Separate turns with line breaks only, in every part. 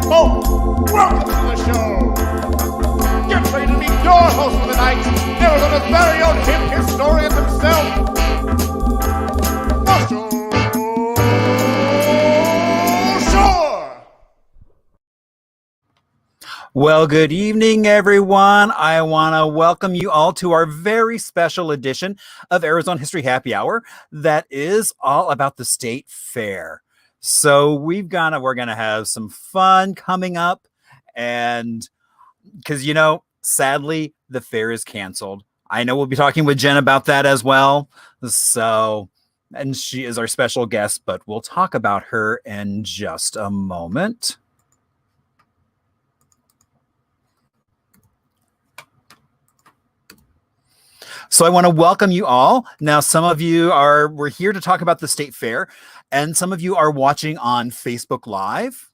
folks, welcome to the show. Get ready to meet your host for the night, Arizona's very own hip historian himself, Marshall Shore.
Well, good evening, everyone. I want to welcome you all to our very special edition of Arizona History Happy Hour that is all about the state fair. So we're going to have some fun coming up, and because, sadly, the fair is canceled. I know we'll be talking with Jen about that as well. And she is our special guest, but we'll talk about her in just a moment. So I want to welcome you all. Now, some of you we're here to talk about the state fair, and some of you are watching on Facebook Live,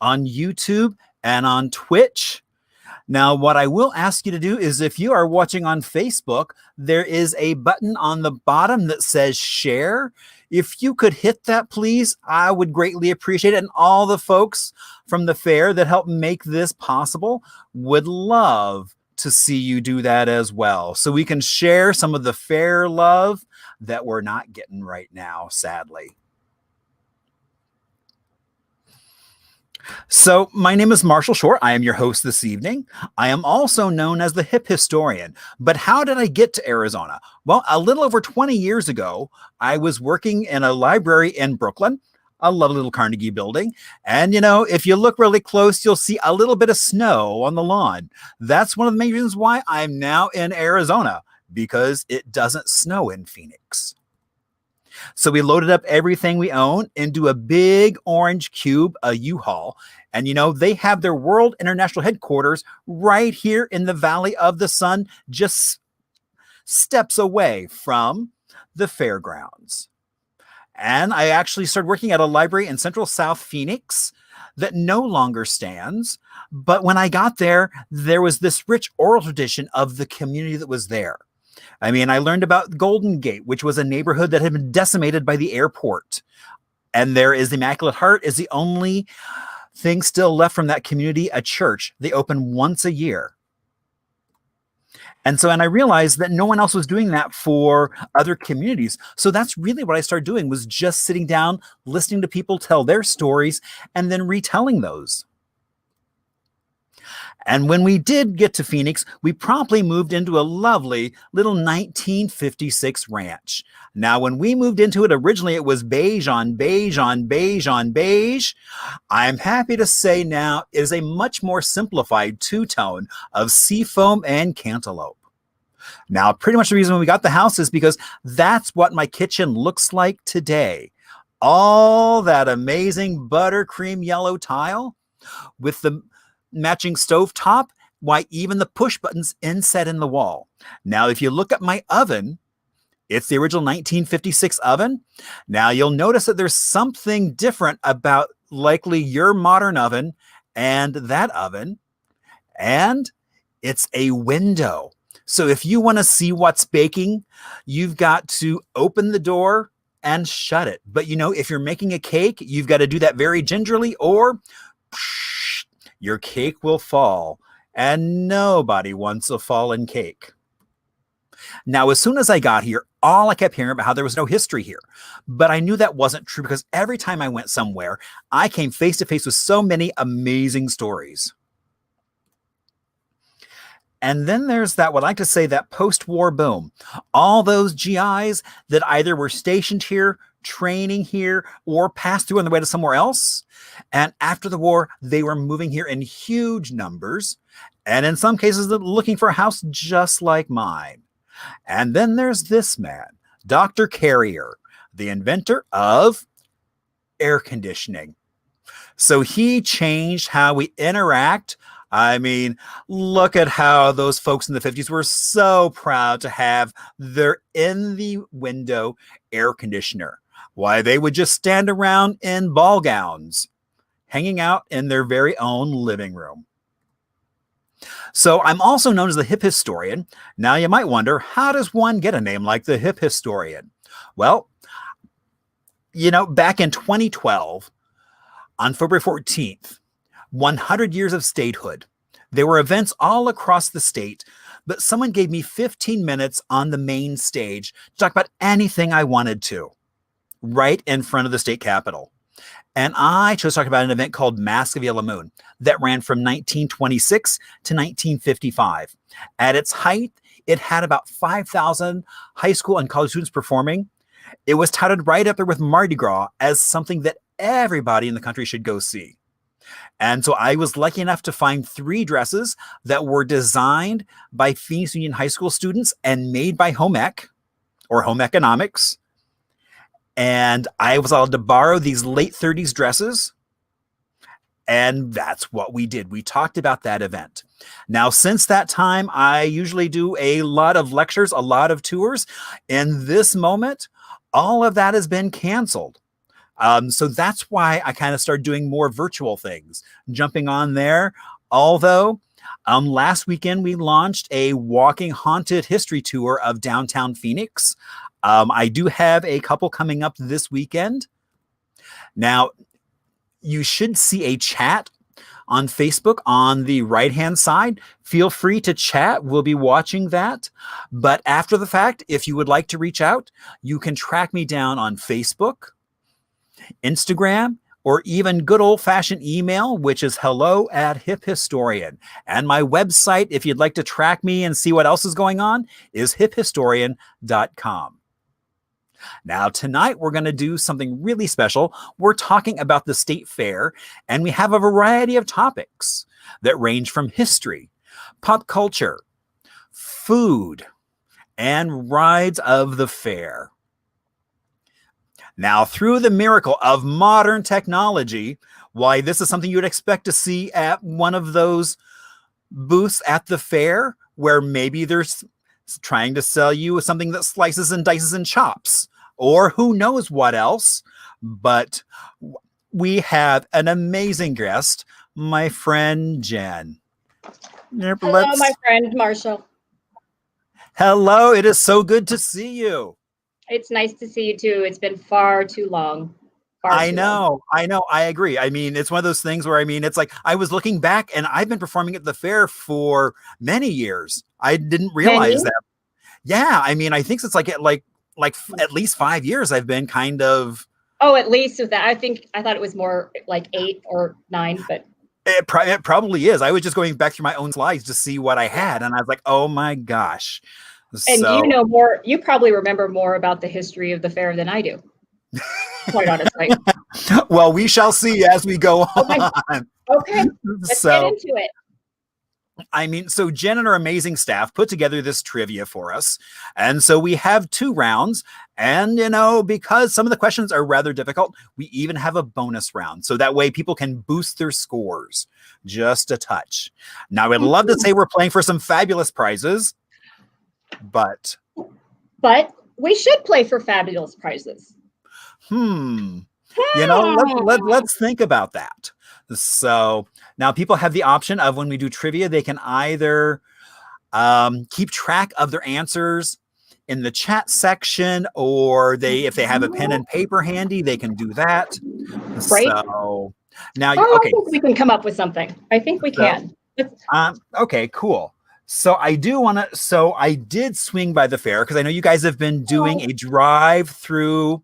on YouTube, and on Twitch. Now, what I will ask you to do is, if you are watching on Facebook, there is a button on the bottom that says share. If you could hit that, please, I would greatly appreciate it. And all the folks from the fair that helped make this possible would love to see you do that as well, so we can share some of the fair love that we're not getting right now, sadly. So my name is Marshall Shore. I am your host this evening. I am also known as the Hip Historian. But how did I get to Arizona? Well, a little over 20 years ago, I was working in a library in Brooklyn, a lovely little Carnegie building. And, if you look really close, you'll see a little bit of snow on the lawn. That's one of the main reasons why I'm now in Arizona, because it doesn't snow in Phoenix. So we loaded up everything we own into a big orange cube, a U-Haul. And, they have their World International Headquarters right here in the Valley of the Sun, just steps away from the fairgrounds. And I actually started working at a library in Central South Phoenix that no longer stands. But when I got there, there was this rich oral tradition of the community that was there. I mean, I learned about Golden Gate, which was a neighborhood that had been decimated by the airport. And there is the Immaculate Heart is the only thing still left from that community, a church. They open once a year. And I realized that no one else was doing that for other communities. So that's really what I started doing, was just sitting down, listening to people tell their stories, and then retelling those. And when we did get to Phoenix, we promptly moved into a lovely little 1956 ranch. Now, when we moved into it, originally it was beige on beige on beige on beige. I'm happy to say now it is a much more simplified two-tone of seafoam and cantaloupe. Now, pretty much the reason we got the house is because that's what my kitchen looks like today. All that amazing buttercream yellow tile with the matching stovetop, why even the push buttons inset in the wall. Now, if you look at my oven, it's the original 1956 oven. Now, you'll notice that there's something different about likely your modern oven and that oven, and it's a window. So if you want to see what's baking, you've got to open the door and shut it. But if you're making a cake, you've got to do that very gingerly, or your cake will fall. And nobody wants a fallen cake. Now, as soon as I got here, all I kept hearing about how there was no history here. But I knew that wasn't true, because every time I went somewhere, I came face to face with so many amazing stories. And then there's that, what I like to say, that post-war boom. All those GIs that either were stationed here, training here, or passed through on the way to somewhere else. And after the war, they were moving here in huge numbers. And in some cases, looking for a house just like mine. And then there's this man, Dr. Carrier, the inventor of air conditioning. So he changed how we interact. I mean, look at how those folks in the 50s were so proud to have their in-the-window air conditioner. Why, they would just stand around in ball gowns, hanging out in their very own living room. So I'm also known as the Hip Historian. Now you might wonder, how does one get a name like the Hip Historian? Well, back in 2012, on February 14th, 100 years of statehood. There were events all across the state, but someone gave me 15 minutes on the main stage to talk about anything I wanted to, right in front of the state capitol. And I chose to talk about an event called Mask of Yellow Moon that ran from 1926 to 1955. At its height, it had about 5,000 high school and college students performing. It was touted right up there with Mardi Gras as something that everybody in the country should go see. And so I was lucky enough to find 3 dresses that were designed by Phoenix Union High School students and made by Home Ec or Home Economics. And I was allowed to borrow these late 30s dresses. And that's what we did. We talked about that event. Now, since that time, I usually do a lot of lectures, a lot of tours. In this moment, all of that has been canceled. So that's why I kind of started doing more virtual things, jumping on there. Although last weekend we launched a walking haunted history tour of downtown Phoenix. I do have a couple coming up this weekend. Now, you should see a chat on Facebook on the right-hand side. Feel free to chat. We'll be watching that. But after the fact, if you would like to reach out, you can track me down on Facebook, Instagram, or even good old-fashioned email, which is hello@hiphistorian. And my website, if you'd like to track me and see what else is going on, is hiphistorian.com. Now, tonight, we're going to do something really special. We're talking about the state fair, and we have a variety of topics that range from history, pop culture, food, and rides of the fair. Now, through the miracle of modern technology, why this is something you would expect to see at one of those booths at the fair, where maybe there's trying to sell you something that slices and dices and chops, or who knows what else. But we have an amazing guest, my friend Jen.
Hello, my friend Marshall.
Hello, it is so good to see you.
It's nice to see you too. It's been far too long.
I know. I agree. I mean, it's one of those things where, I mean, it's like I was looking back and I've been performing at the fair for many years. I didn't realize that. Yeah. I mean, I think it's like at least 5 years I've been kind of.
Oh, at least with that. I thought it was more like 8 or 9, but.
It probably is. I was just going back through my own slides to see what I had. And I was like, oh my gosh.
And you know more, you probably remember more about the history of the fair than I do. Quite honestly.
Well, we shall see as we go on.
Okay. Let's get into it.
I mean, so Jen and her amazing staff put together this trivia for us. And so we have 2 rounds. And, you know, because some of the questions are rather difficult, we even have a bonus round. So that way people can boost their scores just a touch. Now, I'd love to say we're playing for some fabulous prizes, but
we should play for fabulous prizes.
You know, let's think about that. So now people have the option of, when we do trivia, they can either keep track of their answers in the chat section, or if they have a pen and paper handy, they can do that.
Right.
So now,
okay.
I
think we can come up with something. I think we can.
Okay, cool. So I did swing by the fair because I know you guys have been doing a drive-through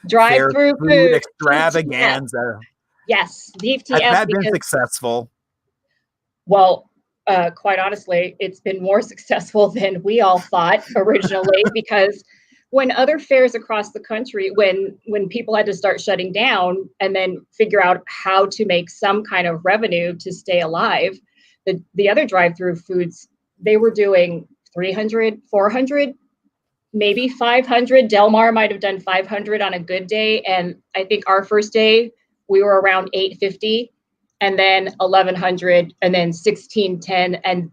food
extravaganza.
Yes, VFTF.
Has that been successful?
Well, quite honestly, it's been more successful than we all thought originally, because when other fairs across the country, when people had to start shutting down and then figure out how to make some kind of revenue to stay alive, the other drive-through foods, they were doing 300, 400, maybe 500. Del Mar might have done 500 on a good day. And I think our first day, we were around 850, and then 1100, and then 1610. And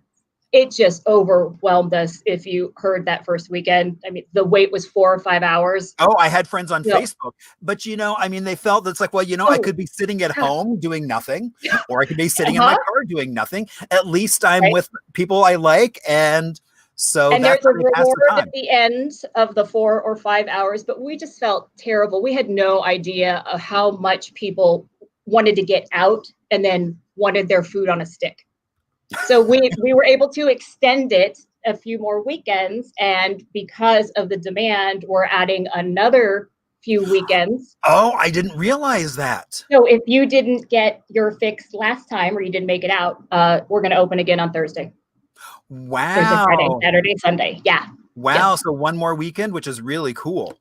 it just overwhelmed us. If you heard that first weekend, I mean, the wait was 4 or 5 hours.
Oh, I had friends on Facebook, but you know, I mean, they felt it's like, well, you know, I could be sitting at home doing nothing, or I could be sitting in my car doing nothing. At least I'm with people I like. And so
there's a reward at the end of the 4 or 5 hours, but we just felt terrible. We had no idea of how much people wanted to get out and then wanted their food on a stick. So we were able to extend it a few more weekends, and because of the demand, we're adding another few weekends.
Oh, I didn't realize that.
So if you didn't get your fix last time or you didn't make it out, we're going to open again on Thursday.
Wow.
Thursday, Friday, Saturday, Sunday. Yeah.
Wow.
Yeah.
So one more weekend, which is really cool.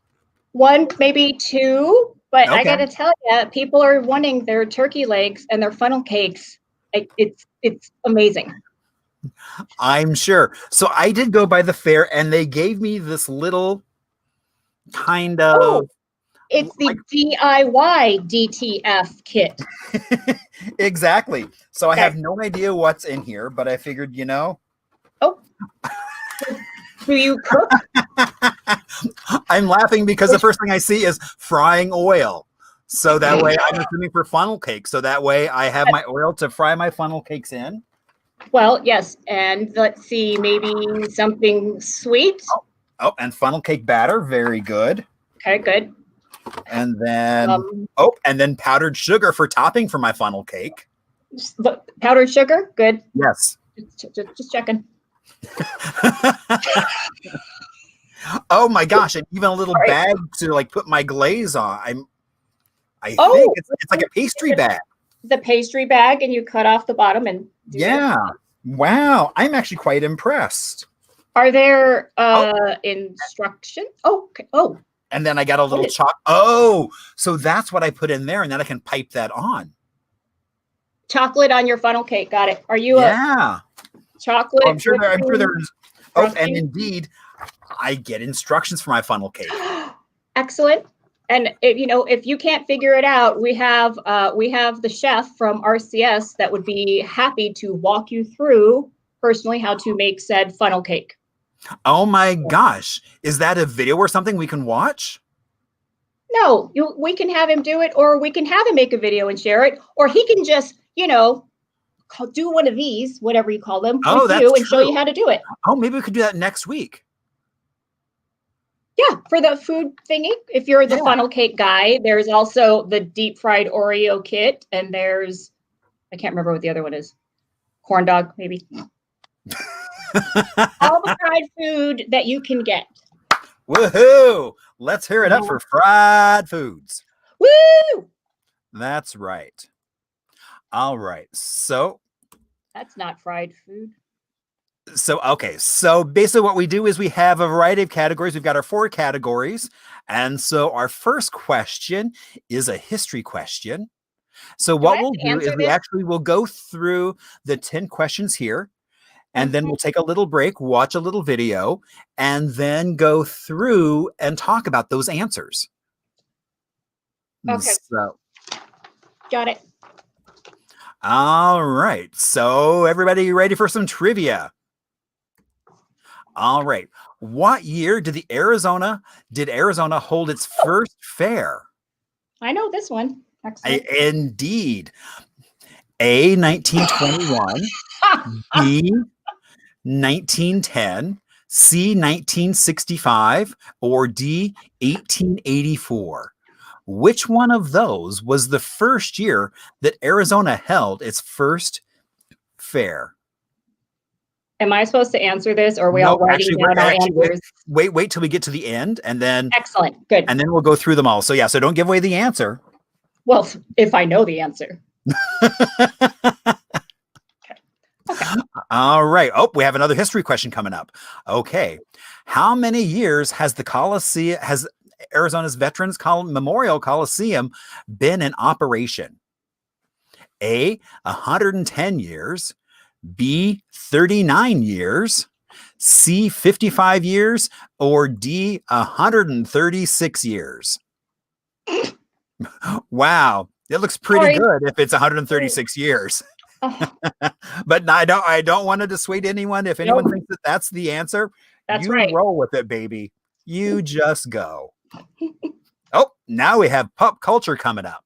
One, maybe two, but I
Okay.
got to tell you, people are wanting their turkey legs and their funnel cakes. It's amazing.
I'm sure. So I did go by the fair and they gave me this little kind of
Oh, it's the DIY DTF kit.
exactly. So I
Okay.
have no idea what's in here, but I figured, you know,
Oh, do you cook?
I'm laughing because the first thing I see is frying oil. So that way I'm assuming for funnel cake. So that way I have my oil to fry my funnel cakes in.
Well, yes. And let's see, maybe something sweet.
Oh, and funnel cake batter. Very good.
Okay, good.
And then, and then powdered sugar for topping for my funnel cake.
Powdered sugar, good.
Yes.
Just checking.
Oh my gosh, and even a little bag to like put my glaze on. I
Oh,
think it's like a pastry bag.
The pastry bag, and you cut off the bottom and do
Yeah. Wow. I'm actually quite impressed.
Are there instructions? Oh, okay. Oh,
And then I got a little Oh, so that's what I put in there, and then I can pipe that on.
chocolate on your funnel cake. Got it. Are you
Yeah.
a chocolate?
I'm sure there's
frosting?
and indeed I get instructions for my funnel cake.
Excellent. And if you can't figure it out, we have the chef from RCS that would be happy to walk you through personally how to make said funnel cake.
Oh my gosh. Is that a video or something we can watch?
No, we can have him do it, or we can have him make a video and share it, or he can just, do one of these, whatever you call them,
Oh,
with you and show
true.
you how to do it.
Oh, maybe we could do that next week.
Yeah, for the food thingy. If you're the funnel cake guy, there's also the deep fried Oreo kit, and there's, I can't remember what the other one is. Corn dog, maybe. All the fried food that you can get.
Woohoo! Let's hear it up for fried foods.
Woo!
That's right. All right. So
That's not fried food.
okay. So basically what we do is we have a variety of categories. We've got our 4 categories. And so our first question is a history question. So what we'll do is we actually will go through the 10 questions here. And then we'll take a little break, watch a little video, and then go through and talk about those answers.
Okay.
So,
Got it.
all right. So everybody ready for some trivia? All right. What year did Arizona hold its first fair?
I know this one. Excellent.
Indeed. A, 1921, B, 1910, C, 1965, or D, 1884. Which one of those was the first year that Arizona held its first fair?
Am I supposed to answer this, or are we all writing down our answers?
Wait till we get to the end, and then
Excellent. Good.
and then we'll go through them all. So yeah, so don't give away the answer.
Well, if I know the answer. Okay.
All right. Oh, we have another history question coming up. Okay. How many years has Arizona's Veterans Memorial Coliseum been in operation? A, 110 years, B, 39 years, C, 55 years, or D, 136 years? Wow. It looks pretty good if it's 136 years. But I don't want to dissuade anyone. If anyone thinks that that's the answer,
That's
you
right.
roll with it, baby. You just go. Oh, now we have pop culture coming up.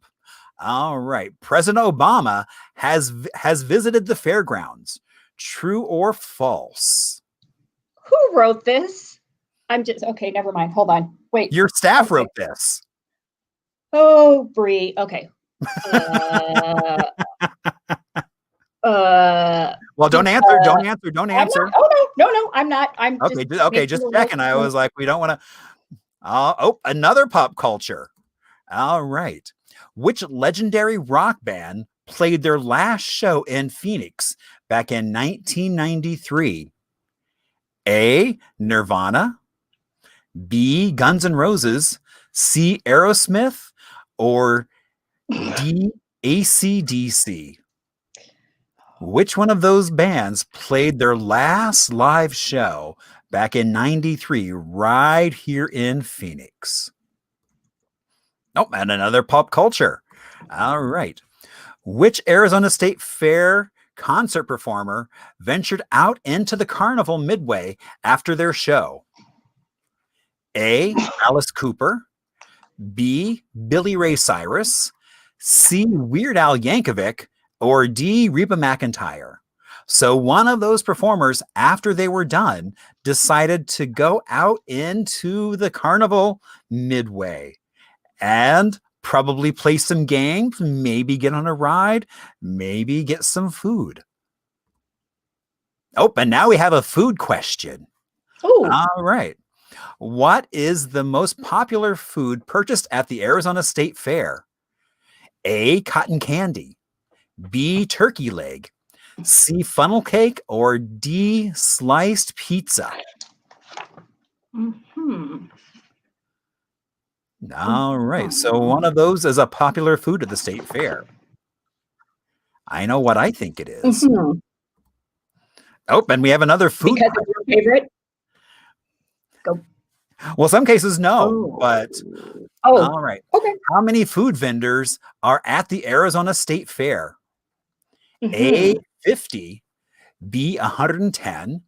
All right. President Obama has visited the fairgrounds. True or false?
Who wrote this? Okay, never mind. Hold on. Wait.
Your staff wrote this.
Oh, Bree. Okay.
Well, don't answer. Don't answer. Don't answer.
Oh no, I'm not. I'm
Okay,
just
okay, just checking. I was like, we don't want to. Oh, another pop culture. All right. Which legendary rock band played their last show in Phoenix back in 1993? A. Nirvana, B. Guns N' Roses, C. Aerosmith, or D. AC/DC? Which one of those bands played their last live show back in 93 right here in Phoenix? Oh, and another pop culture. All right. Which Arizona State Fair concert performer ventured out into the carnival midway after their show? A. Alice Cooper, B. Billy Ray Cyrus, C. Weird Al Yankovic, or D. Reba McEntire? So one of those performers, after they were done, decided to go out into the carnival midway and probably play some games, maybe get on a ride, maybe get some food. Oh, and now we have a food question.
Ooh.
All right. What is the most popular food purchased at the Arizona State Fair? A. Cotton candy, B. Turkey leg, C. Funnel cake, or D. Sliced pizza? All right. So one of those is a popular food at the State Fair. I know what I think it is. Oh, and we have another food.
Because it's your favorite? Go.
Well, some cases no, but all right.
Okay.
How many food vendors are at the Arizona State Fair? A, 50, B, 110,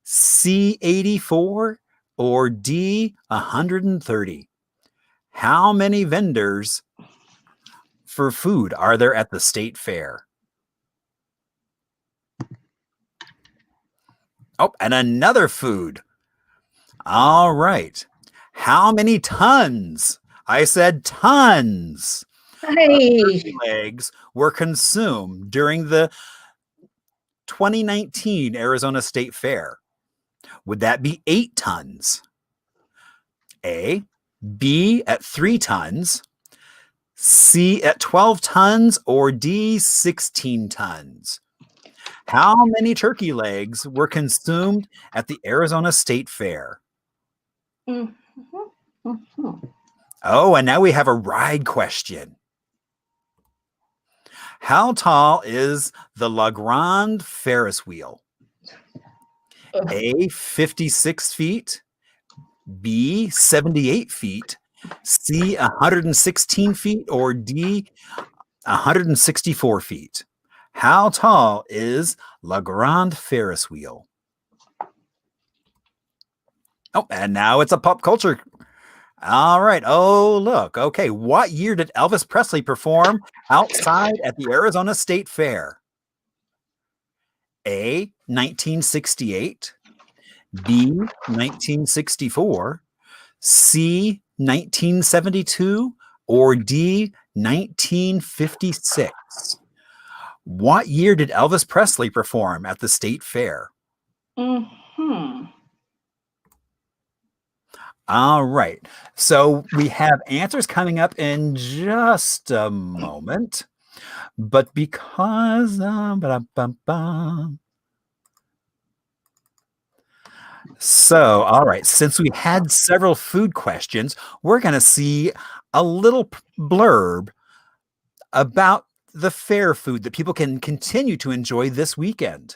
C, 84, or D, 130? How many vendors for food are there at the State Fair? Oh, and another food. All right. How many tons? I said tons.
Hey.
Legs were consumed during the 2019 Arizona State Fair. Would that be 8 tons? A, B at 3 tons, C at 12 tons, or D 16 tons? How many turkey legs were consumed at the Arizona State Fair? Oh, and now we have a ride question. How tall is the La Grande Ferris wheel? A, 56 feet, B, 78 feet, C, 116 feet, or D, 164 feet? How tall is La Grande Ferris wheel? Oh, and now it's a pop culture. All right. Oh, look. Okay. What year did Elvis Presley perform outside at the Arizona State Fair? A, 1968, B, 1964, C, 1972, or D, 1956? What year did Elvis Presley perform at the State Fair? All right. So we have answers coming up in just a moment. But because so, all right, since we had several food questions, we're going to see a little blurb about the fair food that people can continue to enjoy this weekend.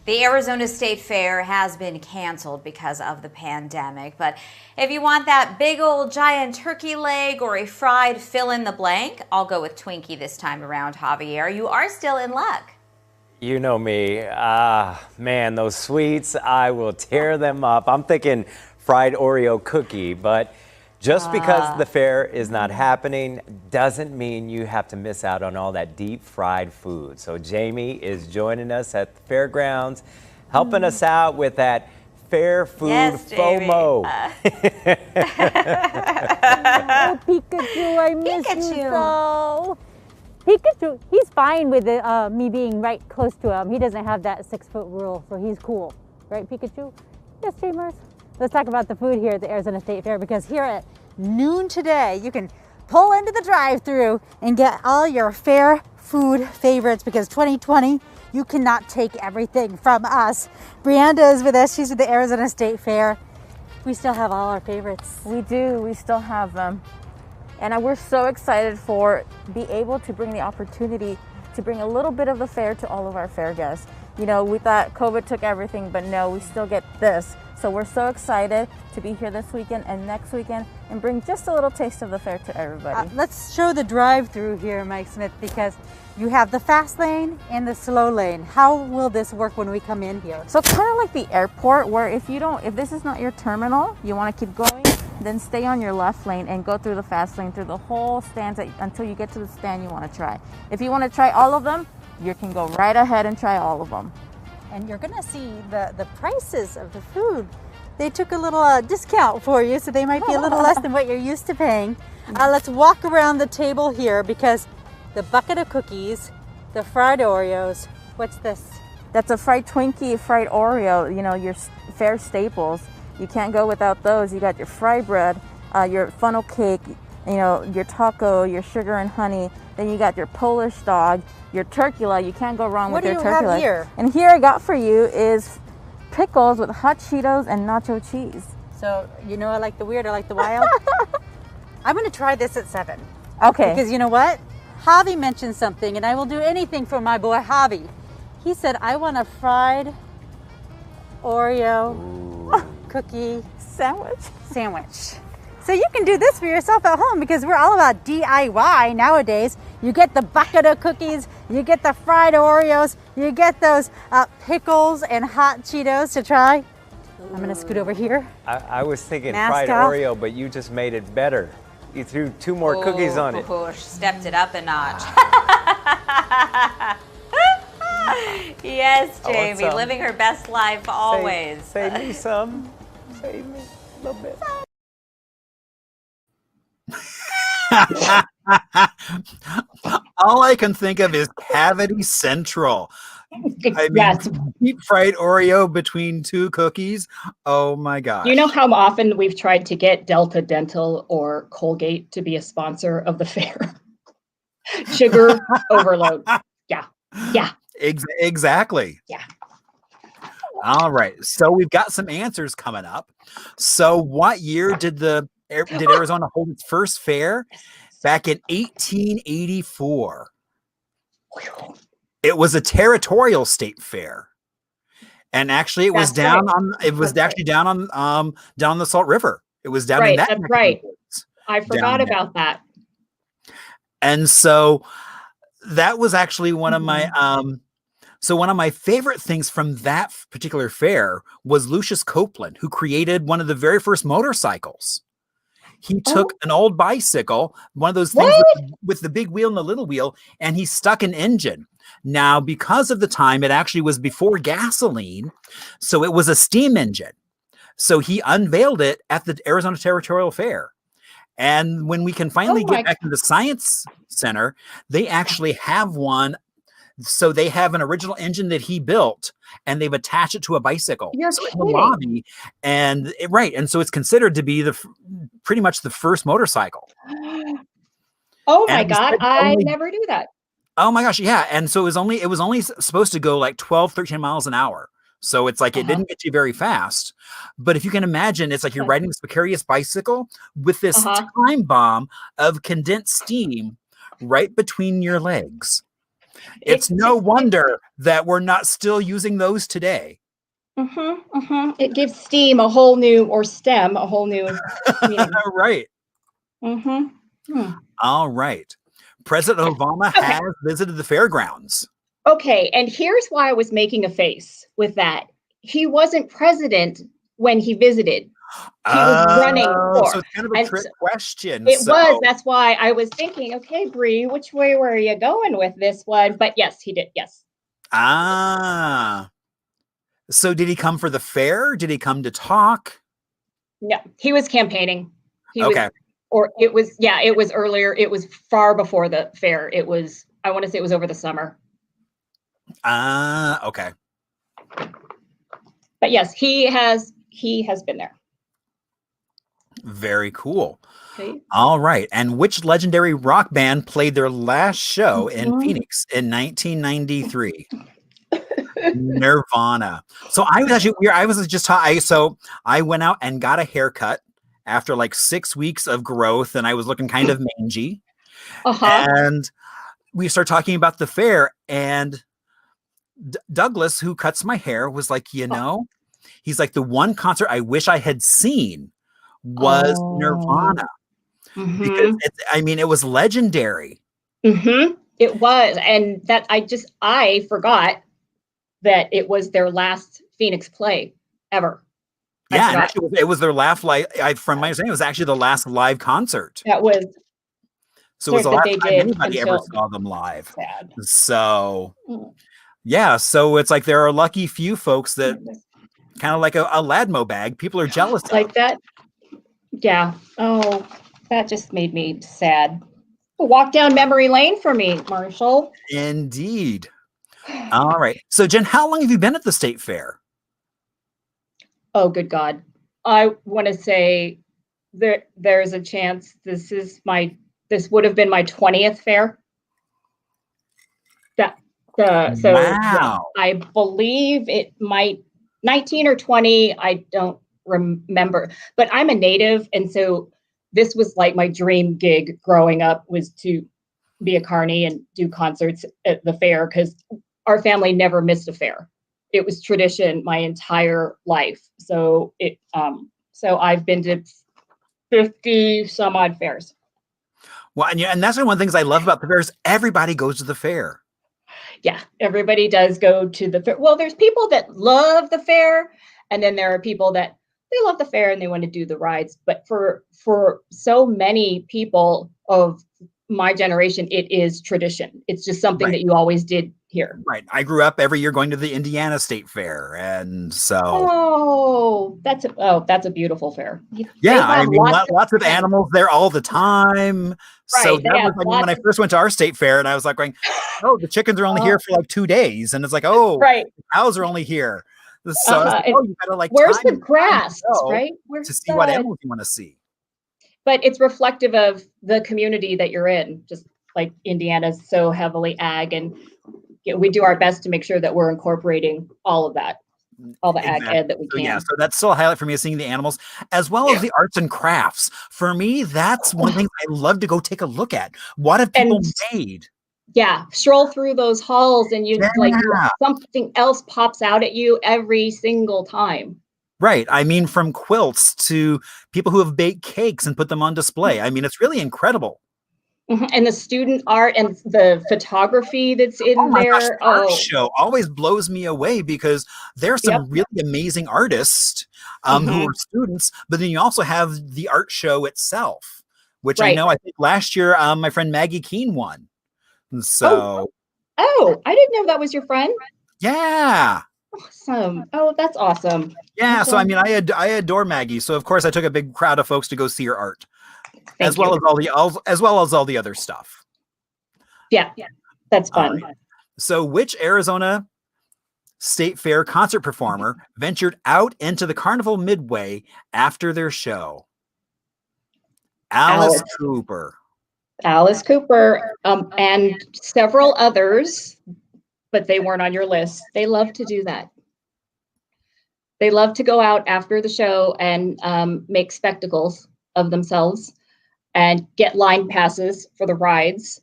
The Arizona State Fair has been canceled because of the pandemic, but if you want that big old giant turkey leg or a fried fill in the blank, I'll go with Twinkie this time around, Javier. You are still in luck.
You know me. Man, those sweets, I will tear them up. I'm thinking fried Oreo cookie, but just because the fair is not happening doesn't mean you have to miss out on all that deep fried food. So Jamie is joining us at the fairgrounds, helping us out with that fair food FOMO.
I miss you
Pikachu.
so. Pikachu, he's fine with me being right close to him. He doesn't have that 6-foot rule, so he's cool. Right, Pikachu? Yes, Dreamers. Let's talk about the food here at the Arizona State Fair, because here at noon today, you can pull into the drive-thru and get all your fair food favorites, because 2020, you cannot take everything from us. Brianda is with us. She's with the Arizona State Fair. We still have all our favorites.
We do. We still have them. And we're so excited for be able to bring the opportunity to bring a little bit of the fair to all of our fair guests. You know, we thought COVID took everything, but no, we still get this. So we're so excited to be here this weekend and next weekend and bring just a little taste of the fair to everybody.
Let's show the drive-through here, Mike Smith, because you have the fast lane and the slow lane. How will this work when we come in here?
So kind of like the airport, where if this is not your terminal, you want to keep going, then stay on your left lane and go through the fast lane through the whole stands until you get to the stand you want to try. If you want to try all of them, you can go right ahead and try all of them.
And you're gonna see the prices of the food. They took a little discount for you, so they might be a little less than what you're used to paying. Let's walk around the table here, because the bucket of cookies, the fried Oreos, what's this?
That's a fried Twinkie, fried Oreo, you know, your fair staples. You can't go without those. You got your fry bread, your funnel cake, you know, your taco, your sugar and honey. Then you got your Polish dog, your turkey leg. You can't go wrong with your turkey leg.
What do you have here?
And here I got for you is pickles with hot Cheetos and nacho cheese.
So, you know, I like the weird, I like the wild. I'm gonna try this at 7.
Okay.
Because you know what? Javi mentioned something, and I will do anything for my boy Javi. He said, I want a fried Oreo cookie sandwich. So you can do this for yourself at home, because we're all about DIY nowadays. You get the bucket of cookies, you get the fried Oreos, you get those pickles and hot Cheetos to try. I'm gonna scoot over here.
I was thinking
Mask
fried
off.
Oreo, but you just made it better. You threw 2 more cookies on it.
Oh, stepped it up a notch. Yes,
I want
Jamie,
some.
living her best life always.
Save me some. Save me a little bit.
All I can think of is Cavity Central. I mean,
Yes.
deep fried Oreo between 2 cookies. Oh my gosh.
You know how often we've tried to get Delta Dental or Colgate to be a sponsor of the fair? Sugar overload. Yeah. Yeah.
Exactly.
Yeah.
All right. So we've got some answers coming up. So what year did Arizona hold its first fair? Back in 1884. It was a territorial state fair. And actually it was
That's right.
down on the Salt River. It was down in
Right,
that
that's
neck of the
right.
woods.
I forgot
Down there.
about that.
And so that was actually one of my one of my favorite things from that particular fair was Lucius Copeland, who created one of the very first motorcycles. He took an old bicycle, one of those things with the big wheel and the little wheel, and he stuck an engine. Now, because of the time, it actually was before gasoline, so it was a steam engine. So he unveiled it at the Arizona Territorial Fair. And when we can finally get back to the Science Center, they actually have one. So they have an original engine that he built, and they've attached it to a bicycle.
You're
so in the
kidding.
lobby, and and so it's considered to be pretty much the first motorcycle.
Oh
And
my
it was
God, I
only-
never knew that.
Oh my gosh, yeah. And so it was only supposed to go like 12, 13 miles an hour. So it's like it didn't get you very fast. But if you can imagine, it's like you're riding this precarious bicycle with this time bomb of condensed steam right between your legs. It's no wonder that we're not still using those today.
It gives steam a whole new, or STEM, a whole new meaning.
Right.
Hmm.
All right. President Obama has visited the fairgrounds.
Okay, and here's why I was making a face with that. He wasn't president when he visited. He was running for.
So it's kind of a trick question.
It was. That's why I was thinking, okay, Bree, which way were you going with this one? But yes, he did. Yes.
So did he come for the fair? Did he come to talk?
No, he was campaigning. He
Okay.
was Or it was, yeah, it was earlier. It was far before the fair. It was, I want to say it was over the summer.
Okay.
But yes, he has been there.
Very cool.
Okay.
All right. And which legendary rock band played their last show in
Mhm.
Phoenix in 1993? Nirvana. So I was actually weird. I was just so I went out and got a haircut after like 6 weeks of growth, and I was looking kind of mangy.
Uh-huh.
And we start talking about the fair, and Douglas, who cuts my hair, was like, he's like, the one concert I wish I had seen was Nirvana, because it was legendary.
It was, and that I forgot that it was their last Phoenix play ever.
Yeah, and actually, it was their last live. From my understanding, it was actually the last live concert.
That was.
So it was the
that
last
they
time
did
anybody ever
until-
saw them live.
Sad.
So, yeah, so it's like there are lucky few folks that kind of like a Ladmo bag. People are jealous of.
Like that. Yeah. Oh, that just made me sad. A walk down memory lane for me, Marshall.
Indeed. All right. So, Jen, how long have you been at the state fair?
Oh, good God. I want to say there's a chance this would have been my 20th fair.
Wow.
I believe it might 19 or 20. I don't remember, but I'm a native. And so this was like my dream gig growing up, was to be a carny and do concerts at the fair, because our family never missed a fair. It was tradition my entire life. So I've been to 50 some odd fairs.
Well, and that's one of the things I love about the fair is everybody goes to the fair.
Yeah, everybody does go to the fair. Well, there's people that love the fair, and then there are people that they love the fair and they want to do the rides. But for so many people of my generation, it is tradition. It's just something that you always did here.
Right. I grew up every year going to the Indiana State Fair, and so.
Oh, that's a beautiful fair.
Yeah, I mean, lots of animals there all the time.
Right,
So that was like when I first went to our state fair, and I was like going, "Oh, the chickens are only here for like 2 days," and it's like, "Oh,
right,
the cows are only here." So I was like, you gotta like.
Where's the grass, right?
To see what animals you want to see.
But it's reflective of the community that you're in. Just like Indiana's so heavily ag, and we do our best to make sure that we're incorporating all of that, all the ag ed that we can.
Yeah, so that's still a highlight for me, is seeing the animals as well as the arts and crafts. For me, that's one thing I love to go take a look at. What have people made?
Yeah, stroll through those halls and something else pops out at you every single time.
Right. I mean, from quilts to people who have baked cakes and put them on display. I mean, it's really incredible.
And the student art and the photography that's in there.
Gosh, the art show always blows me away, because there's some really amazing artists who are students, but then you also have the art show itself, which I know, I think last year my friend Maggie Keene won. So,
I didn't know that was your friend.
Yeah.
Awesome. Oh, that's awesome.
Yeah. So, I mean, I adore Maggie. So, of course, I took a big crowd of folks to go see her art, as well as all the other stuff.
Yeah. That's fun.
Right. So, which Arizona State Fair concert performer ventured out into the Carnival Midway after their show? Alice Cooper.
Alice Cooper, and several others, but they weren't on your list. They love to do that. They love to go out after the show and make spectacles of themselves and get line passes for the rides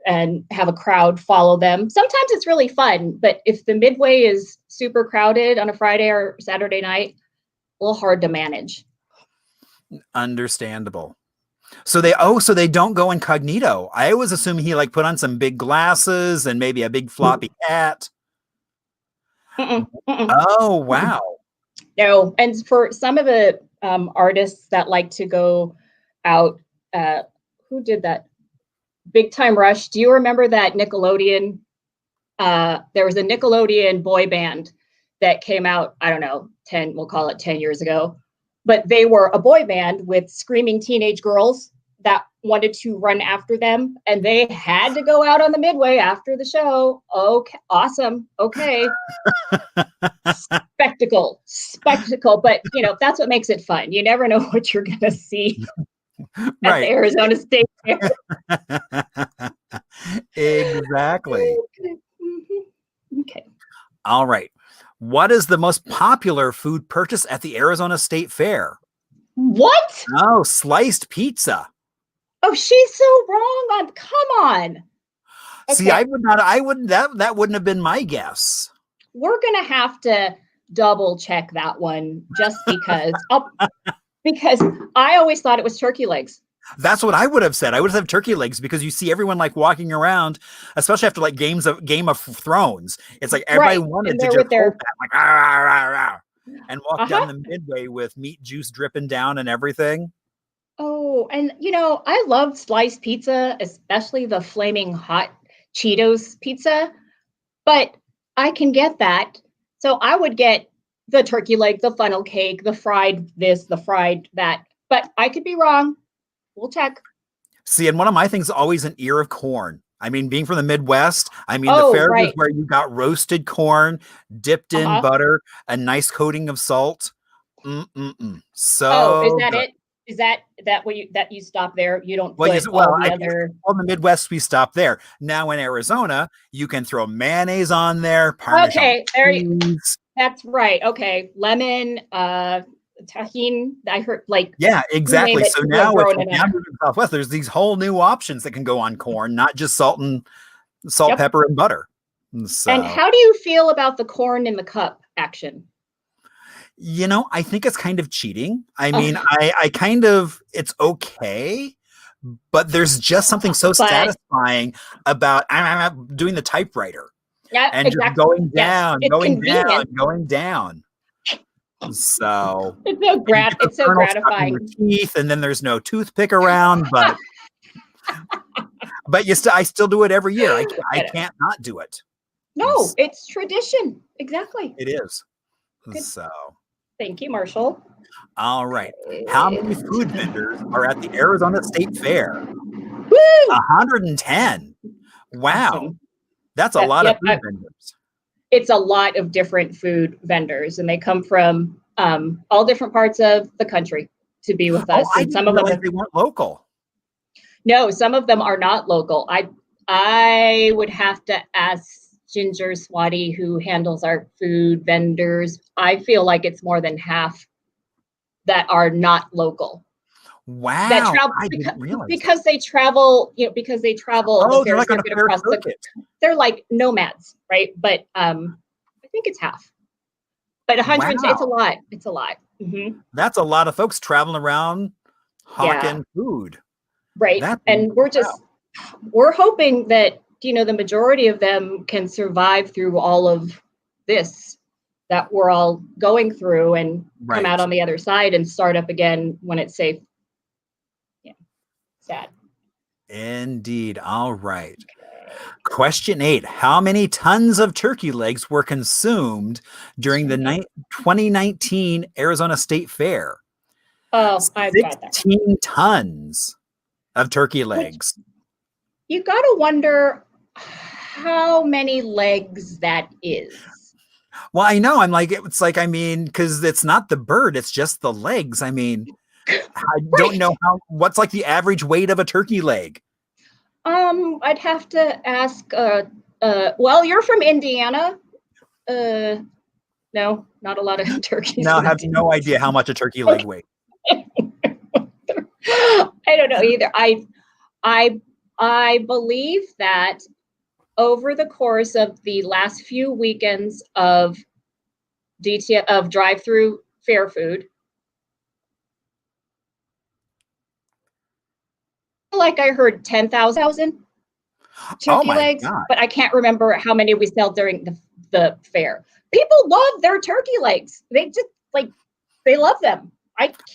and have a crowd follow them. Sometimes it's really fun, but if the Midway is super crowded on a Friday or Saturday night, a little hard to manage.
Understandable. So they don't go incognito. I always assume he like put on some big glasses and maybe a big floppy hat. Oh, wow.
No, and for some of the artists that like to go out, who did that? Big Time Rush. Do you remember that Nickelodeon? There was a Nickelodeon boy band that came out, I don't know, 10 years ago. But they were a boy band with screaming teenage girls that wanted to run after them, and they had to go out on the midway after the show. Okay, awesome. Okay. Spectacle. But that's what makes it fun. You never know what you're gonna see at the Arizona State Fair.
Exactly.
Okay.
All right. What is the most popular food purchase at the Arizona State Fair?
What?
Oh, sliced pizza.
Oh, she's so wrong. Come on.
See, I wouldn't that wouldn't have been my guess.
We're gonna have to double check that one just because because I always thought it was turkey legs.
That's what I would have said. I would have said turkey legs because you see everyone like walking around, especially after like Game of Thrones. It's like everybody wanted to just hold that, like rah, rah, rah, and walk down the midway with meat juice dripping down and everything.
Oh, and I love sliced pizza, especially the flaming hot Cheetos pizza, but I can get that. So I would get the turkey leg, the funnel cake, the fried this, the fried that, but I could be wrong. We'll check.
See, and one of my things is always an ear of corn. I mean, being from the Midwest, the fair is where you got roasted corn, dipped in butter, a nice coating of salt. So
is that good. It? Is that what you stop there? You don't put
on the Midwest, we stop there. Now in Arizona, you can throw mayonnaise on there.
Okay, that's right. Okay, lemon, tahini. I heard
exactly. So now in the Southwest, there's these whole new options that can go on corn, not just salt, pepper, and butter. So,
and how do you feel about the corn in the cup action?
I think it's kind of cheating. I mean, it's okay, but there's just something so satisfying about doing the typewriter.
Yeah,
and just going down, going down. So
it's so gratifying.
Teeth, and then there's no toothpick around, but I still do it every year. I can't not do it.
No, it's tradition. Exactly.
It is.
Good.
So.
Thank you, Marshall.
All right. How many food vendors are at the Arizona State Fair?
Woo!
110. Wow.
Awesome.
That's a lot of food vendors.
It's a lot of different food vendors, and they come from all different parts of the country to be with us.
And some of them they weren't local.
No, some of them are not local. I would have to ask Ginger Swati, who handles our food vendors. I feel like it's more than half that are not local.
Wow.
That travel because they travel,
Oh, they're like on a fair circuit.
They're like nomads, right? But I think it's half. But 100, it's a lot. Mm-hmm.
That's a lot of folks traveling around hawking food.
Right. We're hoping that the majority of them can survive through all of this that we're all going through and come out on the other side and start up again when it's safe. Yeah. Sad.
Indeed. All right. Question 8. How many tons of turkey legs were consumed during the 2019 Arizona State Fair?
Oh, I've got that.
16 tons of turkey legs.
You got to wonder how many legs that is.
Well, I know. Because it's not the bird, it's just the legs. I mean, I don't know what's like the average weight of a turkey leg.
I'd have to ask, well, you're from Indiana. No, not a lot of turkeys.
No, I have no idea how much a turkey leg weighs.
I don't know either. I believe that over the course of the last few weekends of drive-through fair food, like I heard 10,000 turkey legs, but I can't remember how many we sell during the fair. People love their turkey legs. They just they love them.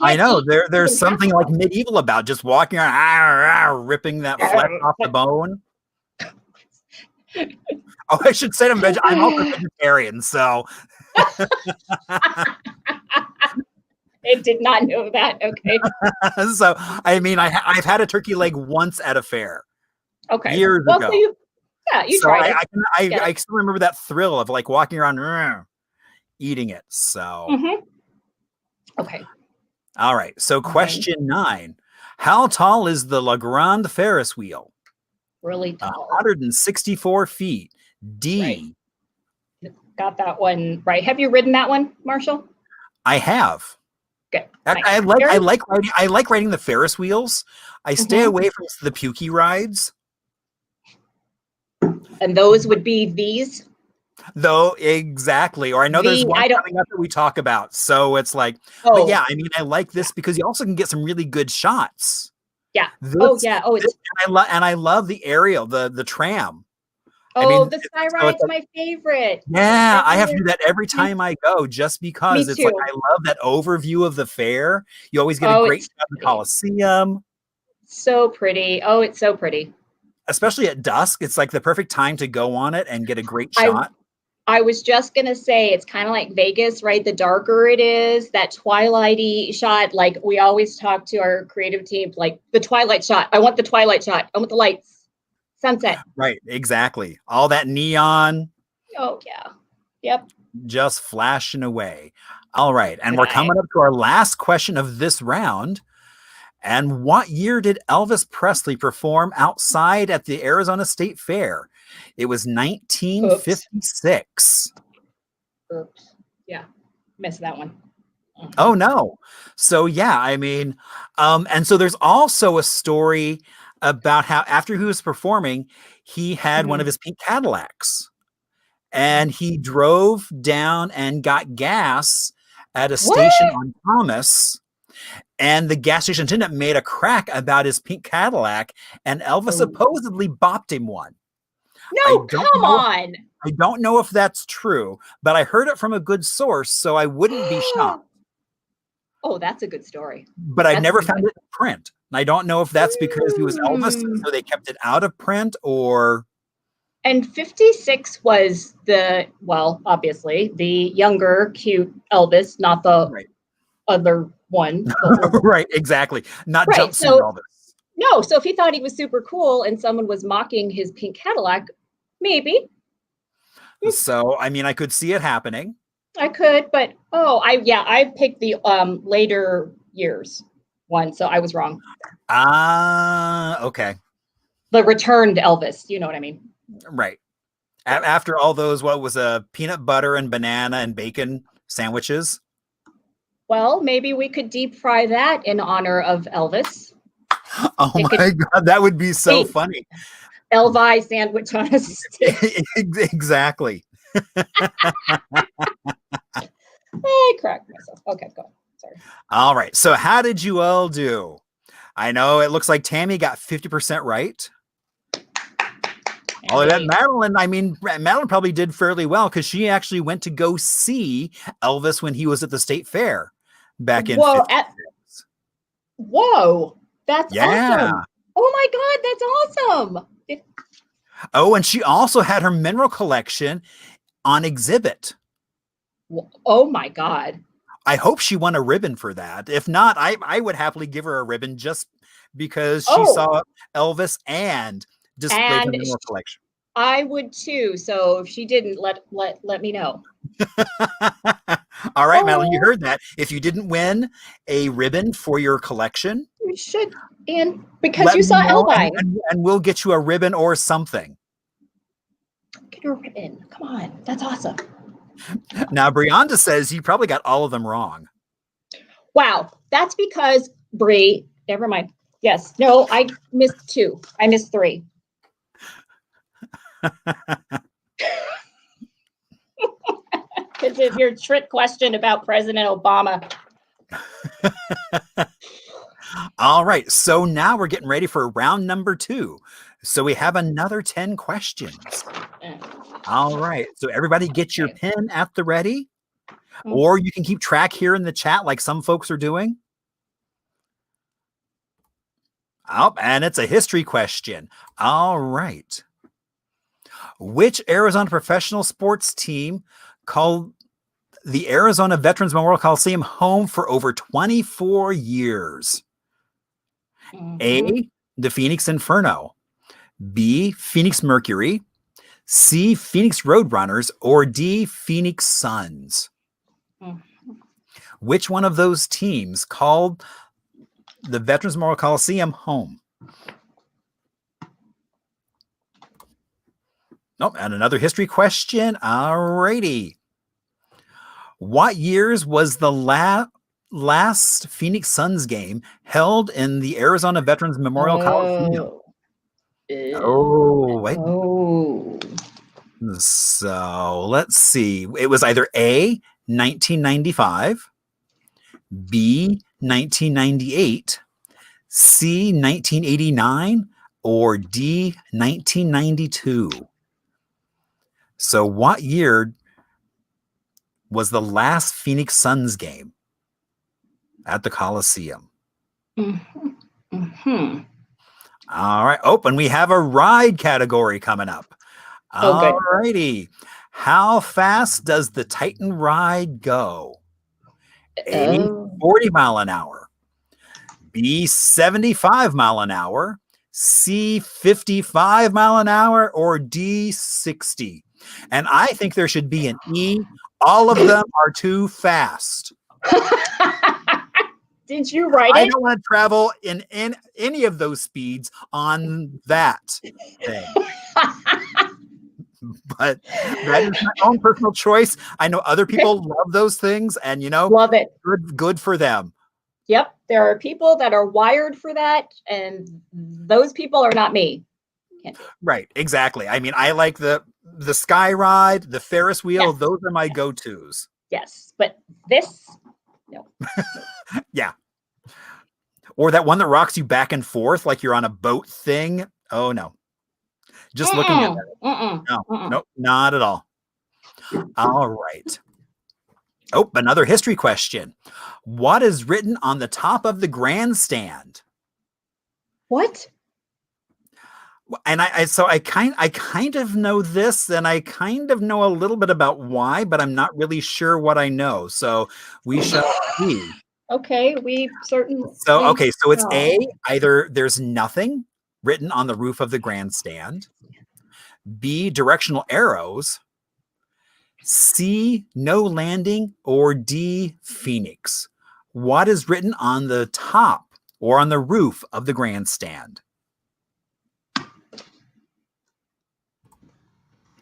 I know
there's something like medieval about just walking around ripping that flesh off the bone. Oh, I should say I'm also vegetarian, so
I did not know that. Okay.
So, I mean, I've had a turkey leg once at a fair
Okay.
years
Well,
ago.
so you
So
tried it.
I still remember that thrill of like walking around eating it. So,
Mhm. Okay.
all right. So, question 9. How tall is the La Grande Ferris wheel?
Really tall.
164 feet. D.
Right. Got that one right. Have you ridden that one, Marshall?
I have.
Good.
I like riding the Ferris wheels. I stay away from the pukey rides.
And those would be these.
Though, exactly. Or I know there's one coming up that we talk about. So it's like, but yeah, I mean, I like this because you also can get some really good shots.
Yeah.
I love the aerial, the tram.
The sky ride's my favorite.
Yeah, I have to do that every time I go just because it's like I love that overview of the fair. You always get a great shot of the Coliseum.
So pretty. Oh, it's so pretty.
Especially at dusk. It's like the perfect time to go on it and get a great shot.
I was just going to say, it's kind of like Vegas, right? The darker it is, that twilighty shot, like we always talk to our creative team, like the twilight shot. I want the twilight shot. I want the lights. Sunset.
Right, exactly. All that neon.
Oh, yeah. Yep.
Just flashing away. All right. And we're coming up to our last question of this round. And what year did Elvis Presley perform outside at the Arizona State Fair? It was 1956.
Oops. Yeah. Missed that one.
Oh, no. So, yeah, I mean, and so there's also a story about how after he was performing, he had one of his pink Cadillacs and he drove down and got gas at a station on Thomas. And the gas station attendant made a crack about his pink Cadillac, and Elvis supposedly bopped him one.
No, come on.
I don't know if that's true, but I heard it from a good source, so I wouldn't be shocked.
Oh, that's a good story.
But I've never found it in print. I don't know if that's because he was Elvis, so they kept it out of print, or...
And 56 was obviously, the younger, cute Elvis, not the other one.
Right, exactly. Not jumpsuit Elvis.
No, so if he thought he was super cool and someone was mocking his pink Cadillac, maybe.
So, I mean, I could see it happening.
I could, but I picked the later years one, so I was wrong.
Okay.
The returned Elvis, you know what I mean?
Right. After all those, what was peanut butter and banana and bacon sandwiches?
Well, maybe we could deep fry that in honor of Elvis.
Oh my God, that would be so funny.
Elvi sandwich on a stick.
Exactly.
I cracked myself. Okay, go on. Sorry.
All right. So how did you all do? I know it looks like Tammy got 50% right. Oh, that Madeline probably did fairly well because she actually went to go see Elvis when he was at the state fair back in.
Whoa, that's awesome. Oh my God, that's awesome.
Oh, and she also had her mineral collection on exhibit.
Oh my God.
I hope she won a ribbon for that. If not, I would happily give her a ribbon just because she saw Elvis and displayed her mineral collection.
I would too. So if she didn't, let me know.
All right, Madeline, you heard that. If you didn't win a ribbon for your collection,
you should, and because you saw Elvi,
and we'll get you a ribbon or something.
Get a ribbon. Come on, that's awesome.
Now, Brianda says you probably got all of them wrong.
Wow, that's because Bri. Never mind. Yes, no, I missed 2. I missed 3. Because of your trick question about President Obama.
All right, so now we're getting ready for round number 2. So we have another 10 questions. All right, so everybody get your pen at the ready, or you can keep track here in the chat like some folks are doing. Oh, and it's a history question. All right. Which Arizona professional sports team called the Arizona Veterans Memorial Coliseum home for over 24 years? A, the Phoenix Inferno. B, Phoenix Mercury. C, Phoenix Roadrunners. Or D, Phoenix Suns. Which one of those teams called the Veterans Memorial Coliseum home? Nope, and another history question. Alrighty. What years was the last Phoenix Suns game held in the Arizona Veterans Memorial Coliseum? Oh, wait.
Oh.
So let's see. It was either A, 1995, B, 1998, C, 1989, or D, 1992. So what year was the last Phoenix Suns game at the Coliseum?
Mm-hmm.
All right. Oh, and we have a ride category coming up.
Oh, good.
All righty. How fast does the Titan ride go? A, 40 mile an hour. B, 75 mile an hour. C, 55 mile an hour. Or D, 60. And I think there should be an E. All of them are too fast.
Did you write
I
it?
don't want to travel in any of those speeds on that thing. But that is my own personal choice. I know other people love those things, and
Love it.
good for them.
Yep. There are people that are wired for that, and those people are not me.
Right, exactly. I mean, I like the sky ride, the Ferris wheel.
Yes.
Those are my go-tos.
Yes, but this, no.
Yeah. Or that one that rocks you back and forth like you're on a boat thing. Oh no. Just looking at that. No, nope, not at all. All right. Oh, another history question. What is written on the top of the grandstand?
What?
And I kind of know this, and I kind of know a little bit about why, but I'm not really sure what I know. So we shall see.
Okay, we certainly.
So it's
know.
A, either there's nothing written on the roof of the grandstand. B, directional arrows. C, no landing. Or D, Phoenix. What is written on the top or on the roof of the grandstand?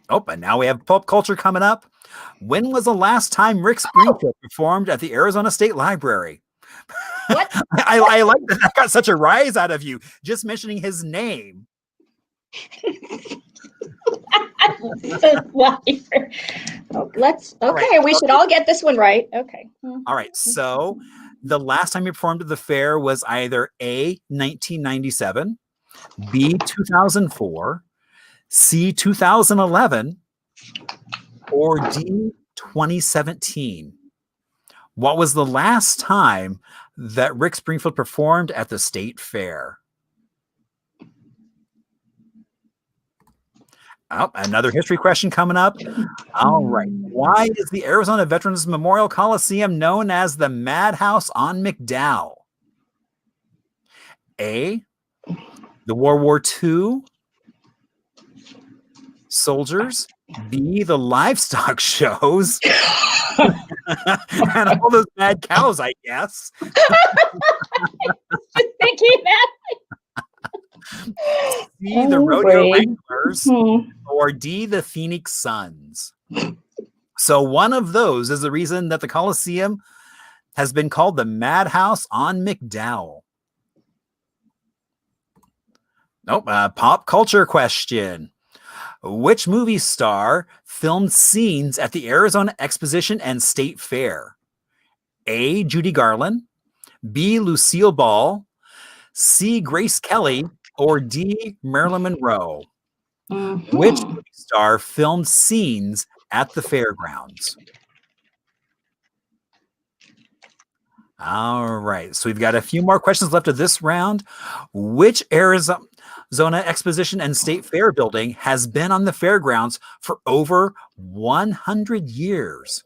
Oh, and now we have pop culture coming up. When was the last time Rick Springfield performed at the Arizona State Library?
What?
I like that. I got such a rise out of you just mentioning his name.
We should all get this one right. Okay.
All right. So the last time he performed at the fair was either A, 1997, B, 2004, C, 2011, or D, 2017. What was the last time that Rick Springfield performed at the state fair? Oh, another history question coming up. All right. Why is the Arizona Veterans Memorial Coliseum known as the Madhouse on McDowell? A, the World War II soldiers. B, the livestock shows. And all those mad cows, I guess.
Just thinking that.
C, the rodeo wranglers. Or D, the Phoenix Suns. So one of those is the reason that the Coliseum has been called the Madhouse on McDowell. Nope. Pop culture question. Which movie star filmed scenes at the Arizona Exposition and State Fair? A, Judy Garland. B, Lucille Ball. C, Grace Kelly. Or D, Marilyn Monroe. Which movie star filmed scenes at the fairgrounds? All right. So we've got a few more questions left of this round. Which Arizona Exposition and State Fair building has been on the fairgrounds for over 100 years?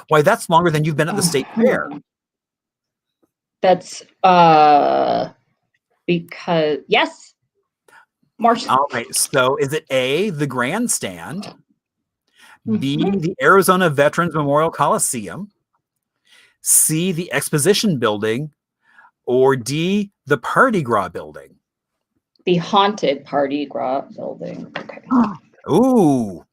Why, that's longer than you've been at the state fair.
That's because yes, Marshall.
All right. So is it A, the grandstand, B, the Arizona Veterans Memorial Coliseum, C, the exposition building, or D, the Party Gras building?
The haunted Party Gras building. Okay.
Ooh.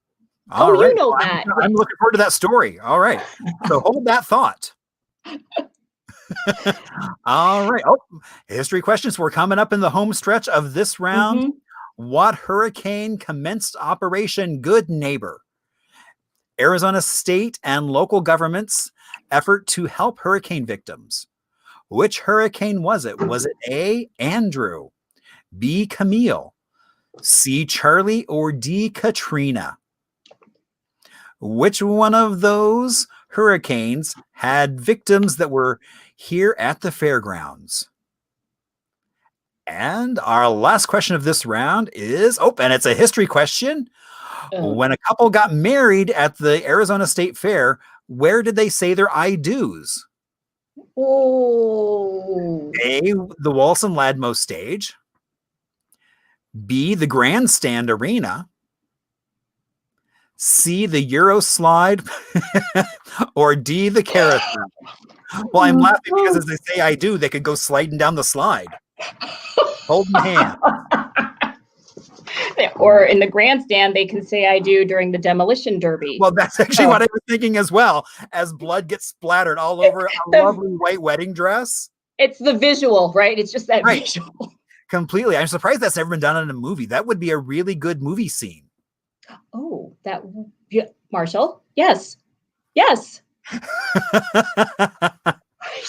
Oh,
All right.
you know that.
I'm looking forward to that story. All right. So hold that thought. All right. Oh, history questions. We're coming up in the home stretch of this round. What hurricane commenced Operation Good Neighbor? Arizona state and local governments' effort to help hurricane victims. Which hurricane was it? Was it A, Andrew, B, Camille, C, Charlie, or D, Katrina? Which one of those hurricanes had victims that were here at the fairgrounds? And our last question of this round is, and it's a history question. When a couple got married at the Arizona State Fair, where did they say their I do's?
Oh.
A, the Walson Ladmo stage. B, the grandstand arena. C, the Euro slide. Or D, the carousel. Well, I'm laughing because as they say I do, they could go sliding down the slide. Holding hands.
Or in the grandstand, they can say I do during the demolition derby.
Well, that's actually what I was thinking as well, as blood gets splattered all over a lovely white wedding dress.
It's the visual, right? It's just that visual.
Completely. I'm surprised that's never been done in a movie. That would be a really good movie scene.
Oh, Marshall? Yes. Yes.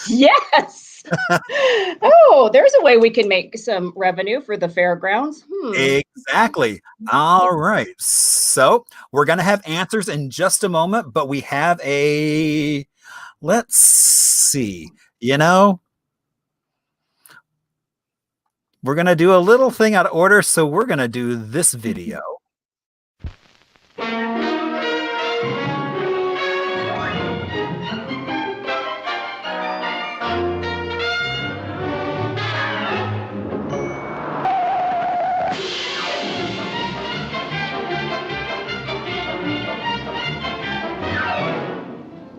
Yes. Oh, there's a way we can make some revenue for the fairgrounds.
Exactly. All right. So we're going to have answers in just a moment, but we have let's see, we're going to do a little thing out of order. So we're going to do this video.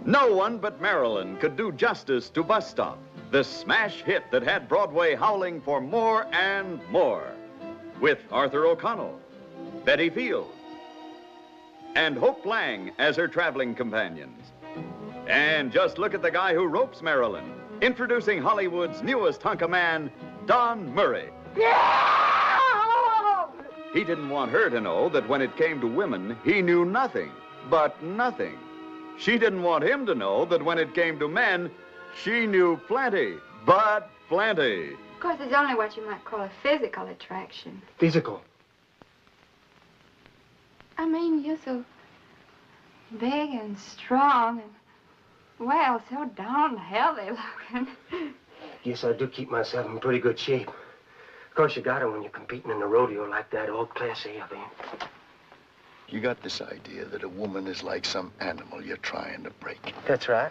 No one but Marilyn could do justice to Bus Stop, the smash hit that had Broadway howling for more and more. With Arthur O'Connell, Betty Field, and Hope Lang as her traveling companions. And just look at the guy who ropes Marilyn, introducing Hollywood's newest hunk of man, Don Murray. He didn't want her to know that when it came to women, he knew nothing but nothing. She didn't want him to know that when it came to men, she knew plenty, but plenty.
Of course, it's only what you might call a physical attraction.
Physical?
I mean, you're so big and strong and, well, so darn healthy looking.
Yes, I do keep myself in pretty good shape. Of course, you got it when you're competing in a rodeo like that, all Class A, I think.
You got this idea that a woman is like some animal you're trying to break.
That's right.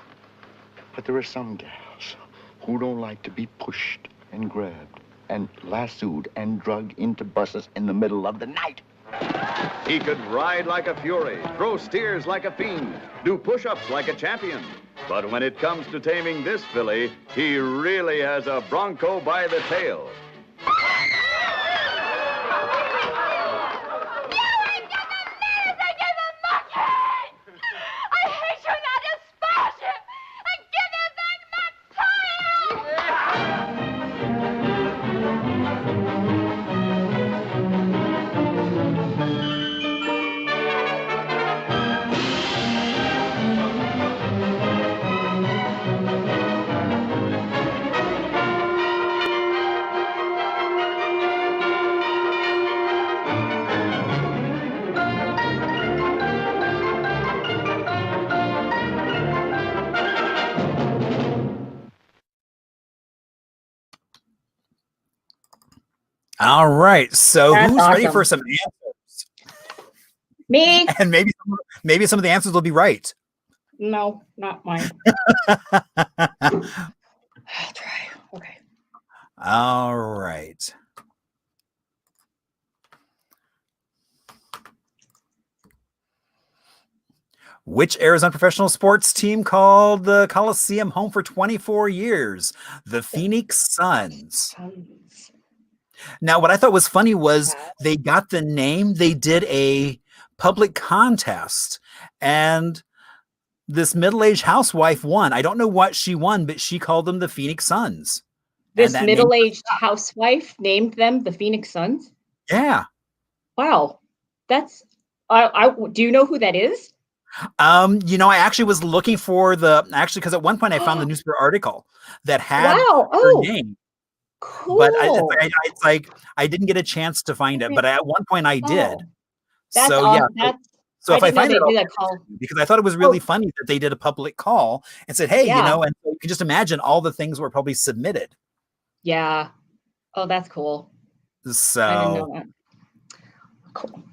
But there are some gals who don't like to be pushed and grabbed and lassoed and drugged into buses in the middle of the night.
He could ride like a fury, throw steers like a fiend, do push-ups like a champion. But when it comes to taming this filly, he really has a bronco by the tail.
All right. So
That's
who's ready
awesome.
for some answers?
Me?
And maybe some of the answers will be right.
No, not mine. I'll try. Okay.
All right. Which Arizona professional sports team called the Coliseum home for 24 years? The Phoenix Suns. Now, what I thought was funny was they got the name, they did a public contest, and this middle-aged housewife won. I don't know what she won, but she called them the Phoenix Suns.
This middle-aged housewife named them the Phoenix Suns?
Yeah.
Wow. That's, do you know who that is?
I actually was looking for because at one point I found the newspaper article that had her name.
Cool.
But it's like I didn't get a chance to find it, but at one point I did.
That's
so
awesome.
yeah. So if I find it, because I thought it was really funny that they did a public call and said, "Hey, and so you can just imagine all the things were probably submitted."
Yeah. Oh, that's cool.
So
I didn't know that. Cool.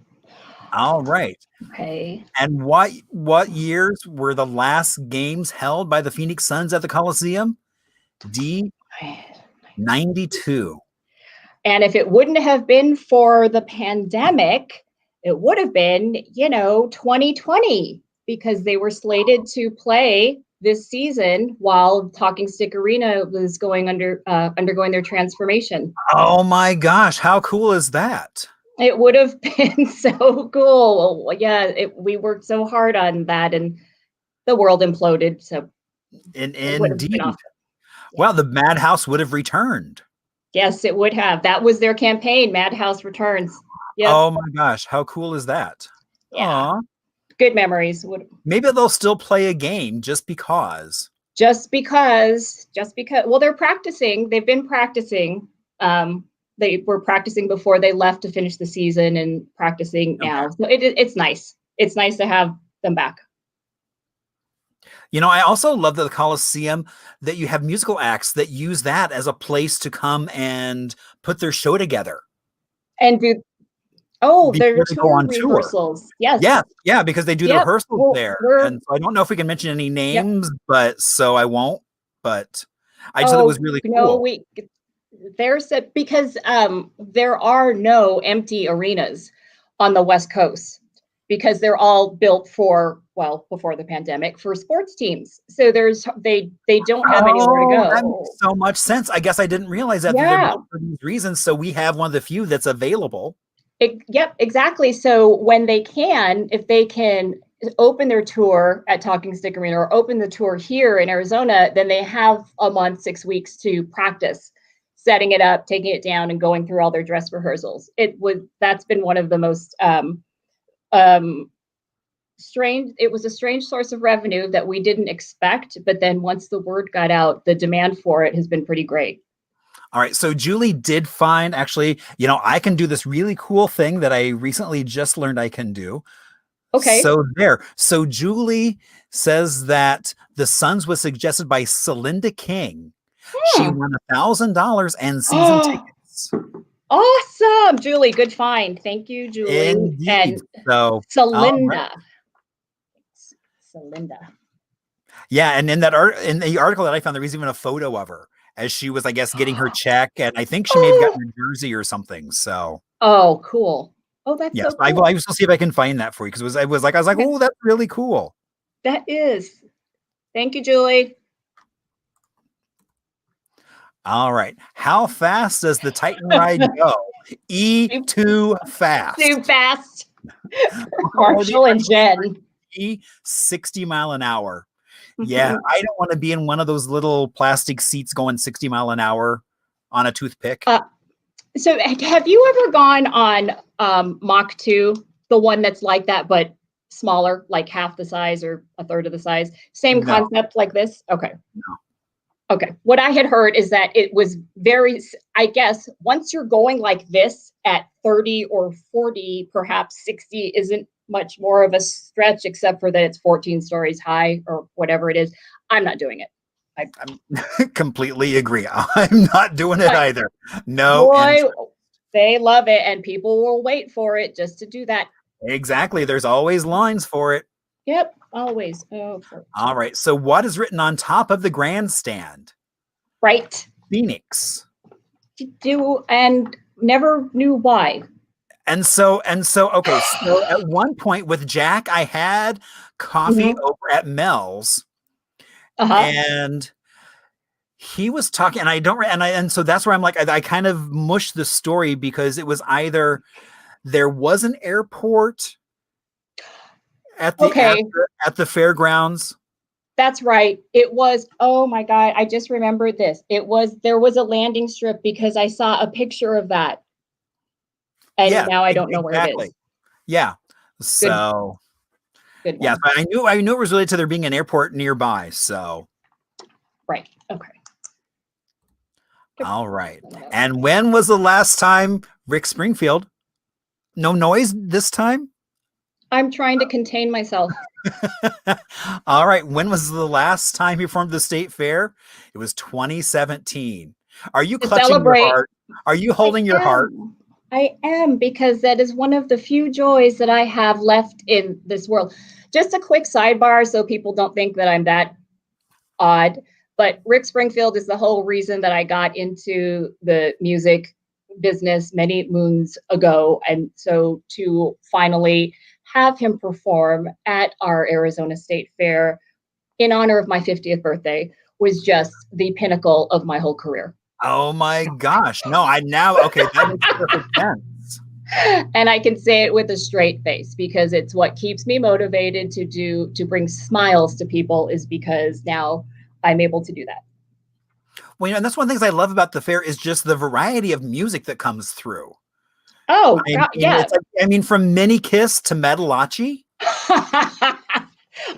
All right.
Okay.
And what years were the last games held by the Phoenix Suns at the Coliseum? D. 92.
And if it wouldn't have been for the pandemic, it would have been, 2020, because they were slated to play this season while Talking Stick Arena was undergoing their transformation.
Oh my gosh, how cool is that?
It would have been so cool. Yeah, we worked so hard on that, and the world imploded. So,
indeed. Well, the Madhouse would have returned.
Yes, it would have. That was their campaign. Madhouse returns. Yep.
Oh my gosh, how cool is that?
Yeah. Aww. Good memories.
Maybe they'll still play a game just because.
Just because. Well, they're practicing. They've been practicing. They were practicing before they left to finish the season and practicing now. So it's nice. It's nice to have them back.
I also love the Coliseum that you have musical acts that use that as a place to come and put their show together.
And their tour rehearsals. Yes.
Yeah, because they do the rehearsals there. And so I don't know if we can mention any names, but so I won't. But I just thought it was really cool.
No, because there are no empty arenas on the West Coast, because they're all built before the pandemic, for sports teams. So they don't have anywhere to go.
That makes so much sense. I guess I didn't realize that for these reasons. So we have one of the few that's available.
Yep, exactly. So when if they can open their tour at Talking Stick Arena or open the tour here in Arizona, then they have a month, 6 weeks to practice setting it up, taking it down, and going through all their dress rehearsals. That's been one of the most strange. It was a strange source of revenue that we didn't expect, but then once the word got out, the demand for it has been pretty great.
All right, so Julie did find, actually, I can do this really cool thing that I recently just learned I can do.
Okay.
So Julie says that the Suns was suggested by Celinda King. She won $1,000 and season tickets.
Awesome, Julie. Good find. Thank you, Julie.
Indeed.
And
so
Celinda. Celinda.
Yeah, and in the article that I found, there was even a photo of her as she was, I guess, getting her check, and I think she may have gotten her jersey or something. So.
Oh, cool. Oh, that's so cool.
I will see if I can find that for you, because I was like, oh, that's really cool.
That is. Thank you, Julie.
All right. How fast does the Titan ride go? Too fast.
Too fast. Marshall and Jen.
60 mile an hour. Yeah, I don't want to be in one of those little plastic seats going 60 mile an hour on a toothpick.
So have you ever gone on Mach 2, the one that's like that, but smaller, like half the size or a third of the size? Same concept like this? Okay.
No.
Okay. What I had heard is that it was I guess, once you're going like this at 30 or 40, perhaps 60 isn't much more of a stretch, except for that it's 14 stories high or whatever it is. I'm not doing it.
I completely agree. I'm not doing it either. No.
Boy, they love it, and people will wait for it just to do that.
Exactly. There's always lines for it.
Yep. always. Oh,
All right. So what is written on top of the grandstand?
right.
Phoenix.
Do and never knew why.
And so, okay. So at one point with Jack, I had coffee over at Mel's, and he was talking, and I don't, and so that's where I'm like, I kind of mushed the story because it was either there was an airport at the at the fairgrounds.
That's right. It was, oh my God, I just remembered this. There was a landing strip because I saw a picture of that. And now I don't know where it is.
Yeah. So
Good
yeah,
one.
but I knew it was related to there being an airport nearby. So
Right. Okay.
all right. And when was the last time Rick Springfield? No noise this time?
I'm trying to contain myself.
All right. When was the last time he performed the state fair? It was 2017. Are you clutching
celebrate.
your heart? Are you holding your heart?
I am, because that is one of the few joys that I have left in this world. Just a quick sidebar so people don't think that I'm that odd, but Rick Springfield is the whole reason that I got into the music business many moons ago. And so to finally have him perform at our Arizona State Fair in honor of my 50th birthday was just the pinnacle of my whole career.
Oh my gosh. No, okay, that makes perfect sense.
And I can say it with a straight face because it's what keeps me motivated to bring smiles to people, is because now I'm able to do that.
Well, and that's one of the things I love about the fair is just the variety of music that comes through.
Oh,
yeah. I mean, from Mini Kiss to Metalachi.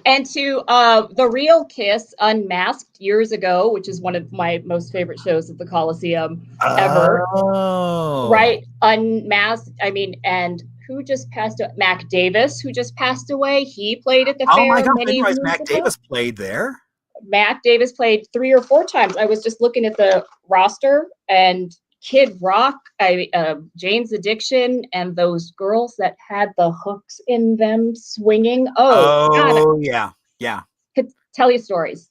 And to The Real Kiss Unmasked years ago, which is one of my most favorite shows at the Coliseum ever.
Oh.
Right? Unmasked. I mean, and who just passed away? Mac Davis, who just passed away. He played at the fair.
Oh my God, I
many
didn't realize
years
Mac
ago.
Davis played there.
Mac Davis played 3 or 4 times. I was just looking at the roster, and Kid Rock, Jane's Addiction, and those girls that had the hooks in them swinging. Oh God,
yeah.
Could tell you stories.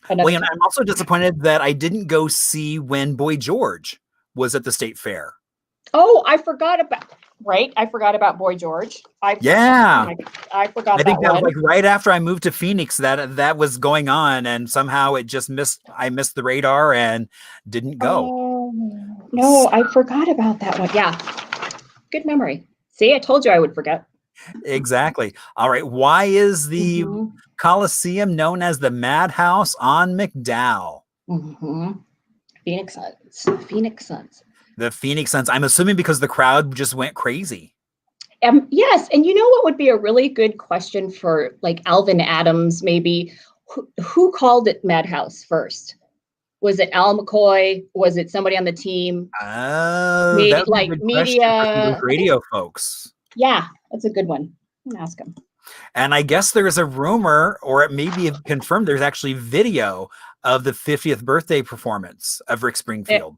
Well, and I'm also disappointed that I didn't go see when Boy George was at the state fair.
Oh, I forgot about Boy George. I forgot.
I think that was
one.
like right after I moved to Phoenix that was going on, and somehow it just I missed the radar and didn't go.
Oh, no, I forgot about that one. Yeah. Good memory. See, I told you I would forget.
Exactly. All right. Why is the Coliseum known as the Madhouse on McDowell?
Phoenix Suns. Phoenix Suns.
The Phoenix Suns. I'm assuming because the crowd just went crazy.
Yes. And you know what would be a really good question for like Alvin Adams, maybe? Who called it Madhouse first? Was it Al McCoy? Was it somebody on the team?
Oh,
maybe, like media
radio folks.
Yeah, that's a good one. I'm gonna ask him.
And I guess there is a rumor, or it may be confirmed, there's actually video of the 50th birthday performance of Rick Springfield.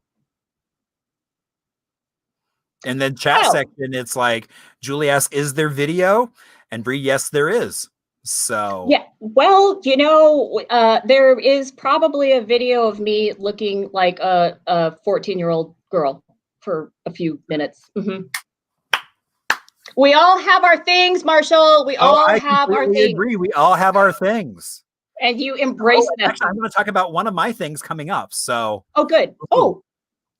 And then chat section, it's like, Julie asks, is there video? And Bree, yes, there is. So
yeah, well, you know, there is probably a video of me looking like a 14-year-old girl for a few minutes. We all have our things, Marshall. We all have our things.
Agree. We all have our things.
And you embrace them.
Actually, I'm going to talk about one of my things coming up. So
good. Oh,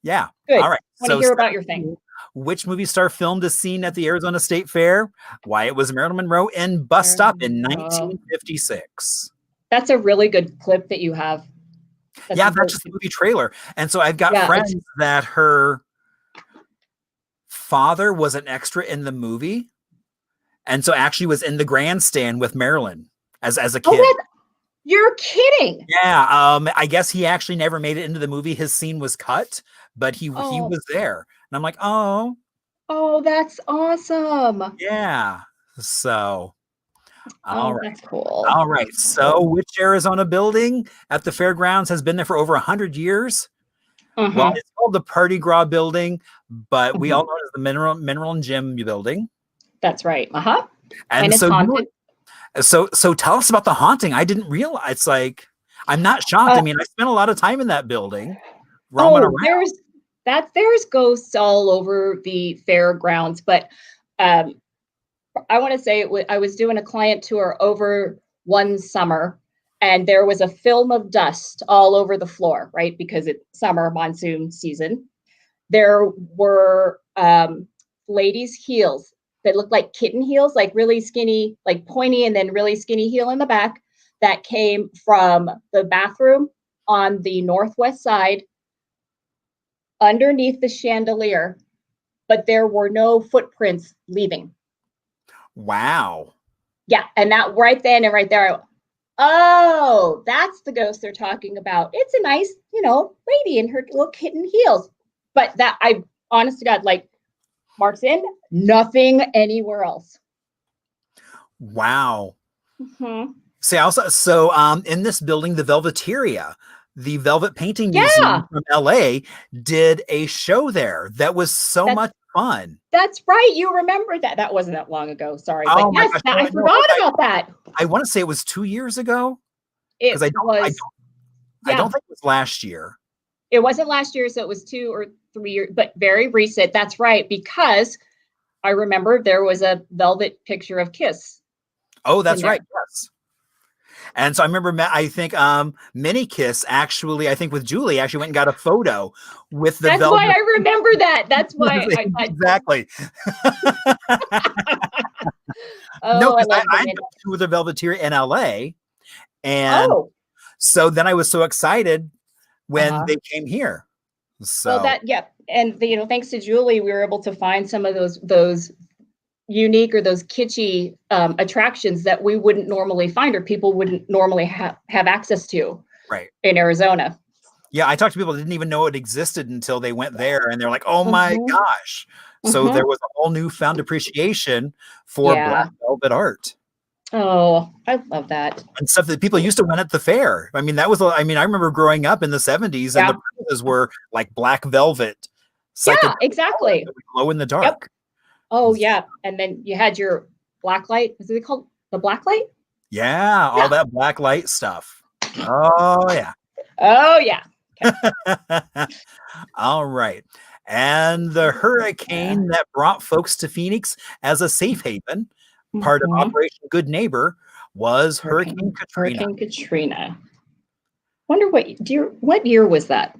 yeah.
Good.
All right.
I want to hear about your thing.
Which movie star filmed a scene at the Arizona State Fair? Why it was Marilyn Monroe in Bus Stop in 1956.
That's a really good clip that you have.
That's just the movie trailer. And so I've got friends that her father was an extra in the movie, and so actually was in the grandstand with Marilyn as a kid.
You're kidding.
Yeah. I guess he actually never made it into the movie. His scene was cut, but he was there. And I'm like, oh,
that's awesome.
Yeah. So, all right.
That's cool.
All right. So, which Arizona building at the fairgrounds has been there for over 100 years? Well, it's called the Party Gras building, but we all know it as the Mineral and Gym building.
That's right. And
And
it's
so,
haunted.
So tell us about the haunting. I didn't realize. It's like I'm not shocked. I mean, I spent a lot of time in that building, roaming around.
There's ghosts all over the fairgrounds, but I want to say I was doing a client tour over one summer, and there was a film of dust all over the floor, right? Because it's summer monsoon season. There were ladies' heels that looked like kitten heels, like really skinny, like pointy, and then really skinny heel in the back that came from the bathroom on the northwest side underneath the chandelier, but there were no footprints leaving.
Wow.
Yeah, and that right then and right there, oh, that's the ghost they're talking about. It's a nice, lady in her little kitten heels. But that, I, honest to God, like, marks in, nothing anywhere else.
Wow.
Mm-hmm.
See, so in this building, the Velveteria, the Velvet Painting Museum from LA, did a show there that was so much fun.
That's right. You remember that. That wasn't that long ago. Sorry.
Oh
but yes, I forgot about that.
I want to say it was 2 years ago.
Because
I don't think it was last year.
It wasn't last year, so it was 2 or 3 years, but very recent. That's right, because I remember there was a velvet picture of Kiss.
Oh, that's right. Yes. And so I remember, I think Mini Kiss actually, I think with Julie, actually went and got a photo with the velvet.
That's why I remember that. That's why.
Exactly. No, because I went to the Velveteria in LA. And so then I was so excited when they came here. So
and thanks to Julie, we were able to find some of those unique or those kitschy attractions that we wouldn't normally find or people wouldn't normally have access to in Arizona.
Yeah, I talked to people that didn't even know it existed until they went there, and they're like, oh my gosh. So there was a whole newfound appreciation for Black velvet art.
Oh, I love that.
And stuff that people used to win at the fair. I mean, I remember growing up in the 70s and the prices were like black velvet.
Yeah, exactly.
Glow in the dark.
Yep. Oh, yeah. And then you had your black light. Is it called the black light?
Yeah, all that black light stuff. Oh, yeah.
Oh, yeah. Okay.
All right. And the hurricane that brought folks to Phoenix as a safe haven, part of Operation Good Neighbor, was Hurricane Katrina.
Hurricane Katrina. Wonder what year was that?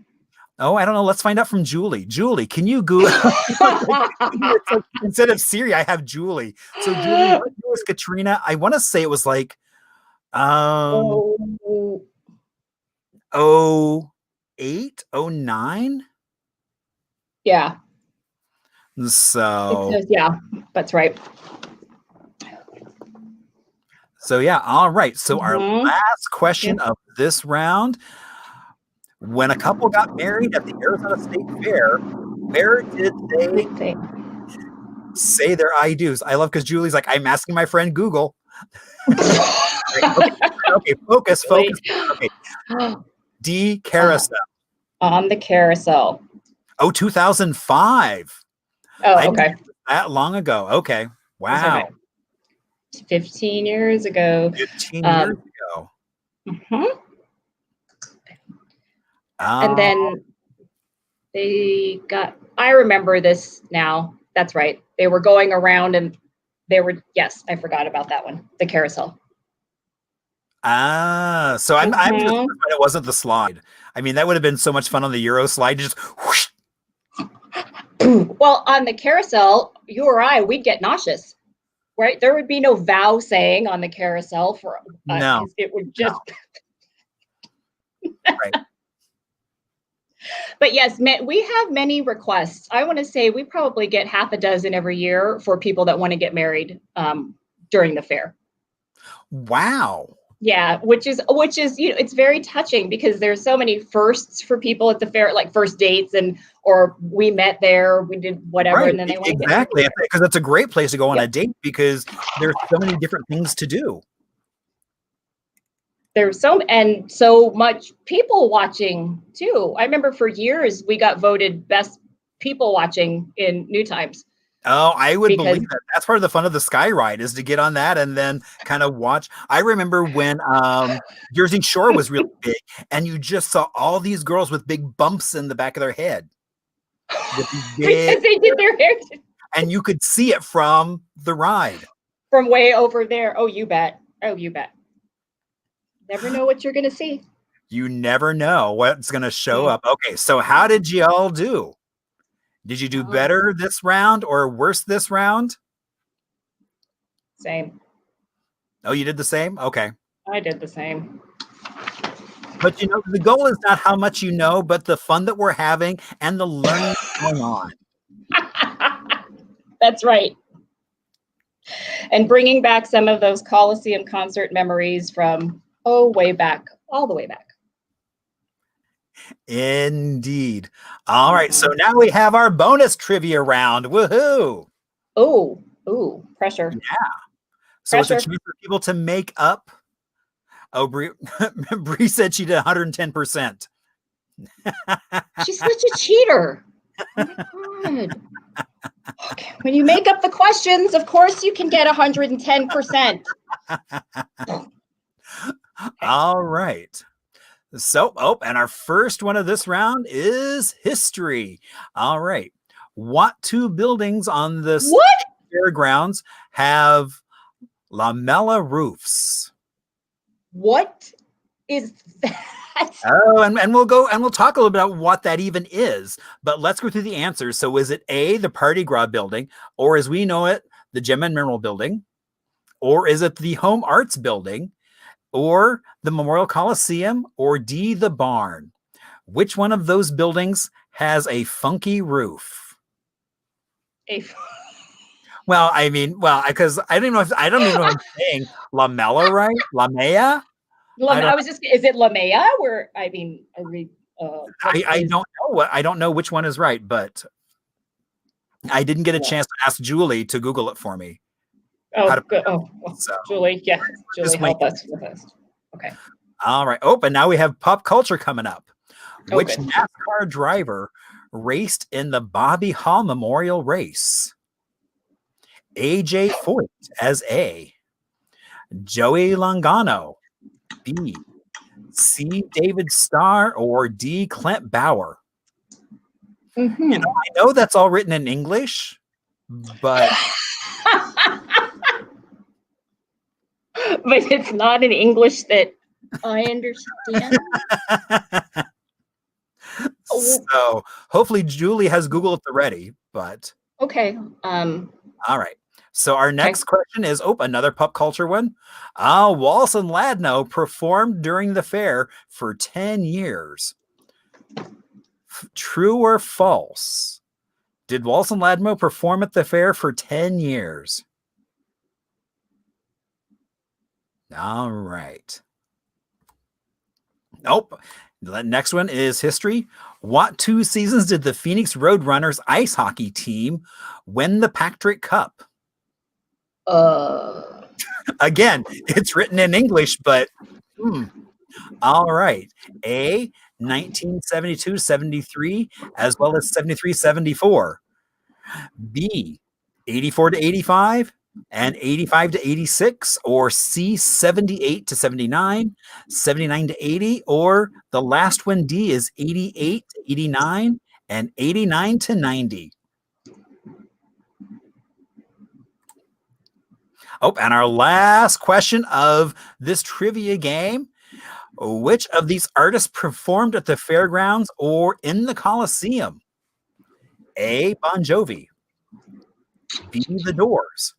Oh, I don't know. Let's find out from Julie. Julie, can you Google? Instead of Siri, I have Julie. So Julie, what year was Katrina? I want to say it was like 08, 09?
Yeah.
So
yeah, that's right.
So yeah, all right. So our last question of this round. When a couple got married at the Arizona State Fair, where did they say their I do's? I love because Julie's like, I'm asking my friend Google. Okay, focus. Okay. D carousel.
On the carousel.
Oh, 2005.
Oh, okay.
That long ago. Okay. Wow.
15 years ago.
15 years ago.
And then I remember this now. That's right. They were going around and I forgot about that one. The carousel.
So I'm just surprised it wasn't the slide. I mean, that would have been so much fun on the Euro slide. Just whoosh.
Well, on the carousel, you or I, we'd get nauseous, right? There would be no vow saying on the carousel for us.
No.
It would just.
No. Right.
But yes, we have many requests. I want to say we probably get half a dozen every year for people that want to get married during the fair.
Wow.
Yeah, which is it's very touching because there's so many firsts for people at the fair, like first dates or we met there, we did whatever, and then they want to get married.
Because that's a great place to go on a date because there's so many different things to do.
There's so much people watching too. I remember for years we got voted best people watching in New Times.
Oh, I would
Because-
believe that. That's part of the fun of the Sky Ride is to get on that and then kind of watch. I remember when Jersey Shore was really big, and you just saw all these girls with big bumps in the back of their head. With these
Because
big-
they did their hair
and you could see it from the ride.
from way over there. Oh, you bet. Oh, you bet. Never know what you're going to see.
You never know what's going to show up. Okay, so how did you all do? Did you do better this round or worse this round?
Same.
Oh, you did the same? Okay.
I did the same.
But you know, the goal is not how much you know, but the fun that we're having and the learning going on.
That's right. And bringing back some of those Coliseum concert memories from, way back, all the way back.
Indeed. All right, so now we have our bonus trivia round. Woohoo!
Ooh, pressure.
Yeah. So it's a
Pressure.
chance for people to make up. Oh, Bree said she did 110%.
She's such a cheater. Oh my God. Okay. When you make up the questions, of course you can get 110%.
All right. So, and our first one of this round is history. All right. What two buildings on the fairgrounds have lamella roofs?
What is that?
Oh, and we'll talk a little bit about what that even is. But let's go through the answers. So is it A, the Party Gras building, or as we know it, the Gem and Mineral building, or is it the Home Arts building, or the Memorial Coliseum, or D, the barn? Which one of those buildings has a funky roof? Well, I mean, because I don't even know if I'm saying lamella, right? Lamella?
Is it Lamea? Are we?
I don't know which one is right, but I didn't get a chance to ask Julie to Google it for me.
Good. Julie, yeah, Julie, help us with this. Okay.
All right. Oh, but now we have pop culture coming up. Which
good.
NASCAR driver raced in the Bobby Hall Memorial Race? AJ Foyt as A, Joey Logano, B, C, David Starr, or D, Clint Bauer?
Mm-hmm.
You know, I know that's all written in English, but
but it's not in English that I understand.
So hopefully Julie has Google at the ready, but
okay.
All right. So our next question is, another pop culture one. Wallace and Ladno performed during the fair for 10 years. True or false? Did Wallace and Ladno perform at the fair for 10 years? All right. Nope. The next one is history. What two seasons did the Phoenix Roadrunners ice hockey team win the Patrick Cup? Again, it's written in English, but all right. A, 1972-73, as well as 73-74. B, 84-85 and 85-86, or C, 78-79, 79-80, or the last one, D, is 88-89 and 89-90. And our last question of this trivia game. Which of these artists performed at the fairgrounds or in the Coliseum? A, Bon Jovi. B, The Doors.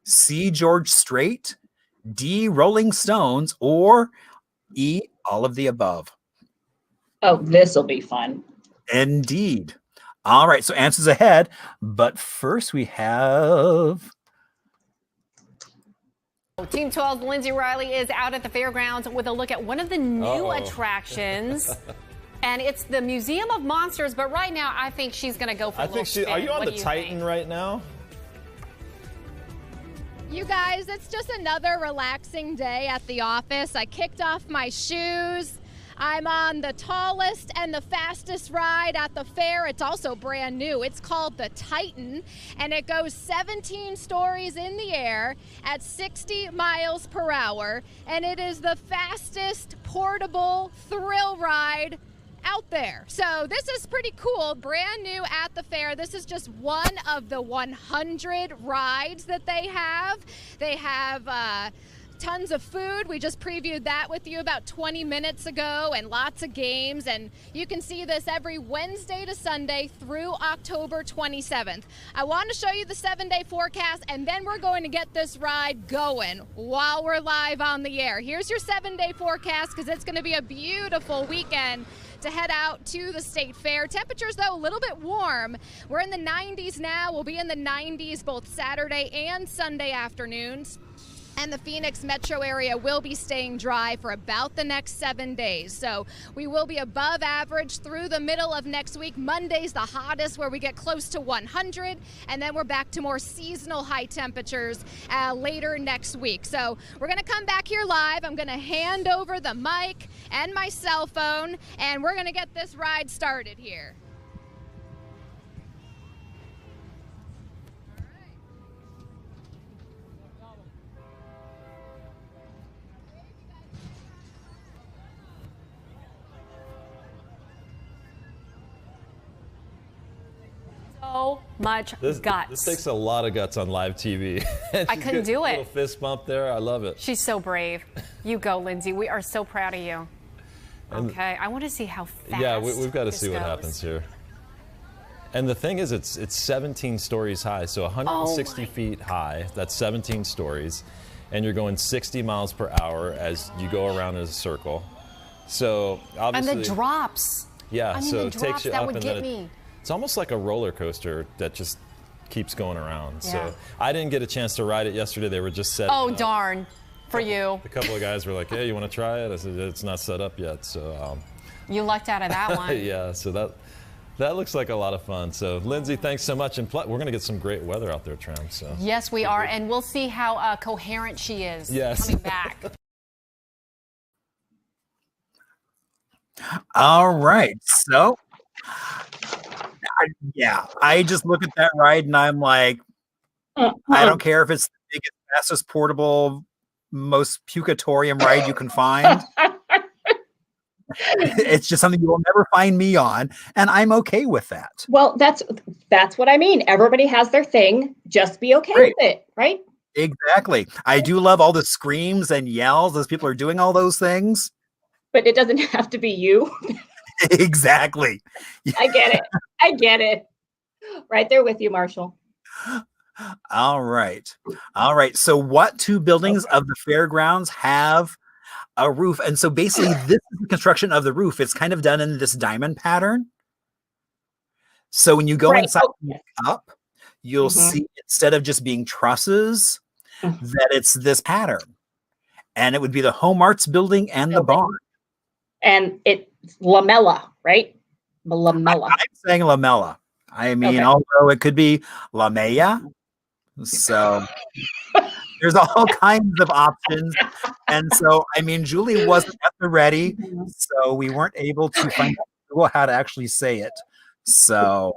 C, George Strait. D, Rolling Stones. Or E, all of the above.
Oh, this will be fun.
Indeed. All right, so answers ahead. But first we have...
Team 12's Lindsay Riley is out at the fairgrounds with a look at one of the new attractions. And it's the Museum of Monsters, but right now I think she's going to go for a little spin.
Are you on
What
the
do you
Titan
think?
right now?
You guys, it's just another relaxing day at the office. I kicked off my shoes.
I'm on the tallest and the fastest ride at the fair. It's also brand new. It's called the Titan, and it goes 17 stories in the air at 60 miles per hour, and it is the fastest portable thrill ride out there. So this is pretty cool, brand new at the fair. This is just one of the 100 rides that they have. They have tons of food. We just previewed that with you about 20 minutes ago, and lots of games. And you can see this every Wednesday to Sunday through October 27th. I want to show you the 7-day forecast, and then we're going to get this ride going while we're live on the air. Here's your 7-day forecast, because it's going to be a beautiful weekend to head out to the state fair. Temperatures, though, a little bit warm. We're in the 90s now. We'll be in the 90s both Saturday and Sunday afternoons. And the Phoenix metro area will be staying dry for about the next 7 days. So we will be above average through the middle of next week. Monday's the hottest, where we get close to 100. And then we're back to more seasonal high temperatures later next week. So we're going to come back here live. I'm going to hand over the mic and my cell phone, and we're going to get this ride started here. So much guts.
This takes a lot of guts on live TV.
I couldn't do it.
Little fist bump there. I love it.
She's so brave. You go, Lindsay. We are so proud of you.
And
okay, I want to see how fast.
Yeah, we've got to see what
goes.
happens here. And the thing is, it's 17 stories high, so 160 feet high. That's 17 stories, and you're going 60 miles per hour as you go around in a circle. So obviously,
and the drops.
Yeah,
I mean,
so
the
it takes
drops,
you
that
up,
would
and
get
then
me.
It's almost like a roller coaster that just keeps going around.
Yeah.
So I didn't get a chance to ride it yesterday. They were just setting
Oh,
up.
darn. For you.
A couple of guys were like, "Hey, you want to try it?" I said, "It's not set up yet." So
You lucked out of that one.
yeah, so that looks like a lot of fun. So Lindsay, thanks so much, and we're going to get some great weather out there, Tram. So
Yes, we are, and we'll see how coherent she is
Yes.
coming back.
All right. So, I just look at that ride and I'm like, I don't care if it's the biggest, fastest, portable, most pucatorium ride you can find. It's just something you will never find me on, and I'm okay with that.
Well, that's what I mean. Everybody has their thing. Just be okay
Right.
with it, right?
Exactly. I do love all the screams and yells as people are doing all those things.
But it doesn't have to be you.
Exactly.
I get it. I get it. Right there with you, Marshall.
All right. All right. So what two buildings of the fairgrounds have a roof? And so basically this is the construction of the roof. It's kind of done in this diamond pattern. So when you go inside and look up, you'll see, instead of just being trusses, that it's this pattern. And it would be the Home Arts building and the barn.
And it's lamella, right? Lamella.
I'm saying lamella. I mean, although it could be lamella. So there's all kinds of options. And so, I mean, Julie wasn't at the ready, so we weren't able to find out how to actually say it. So,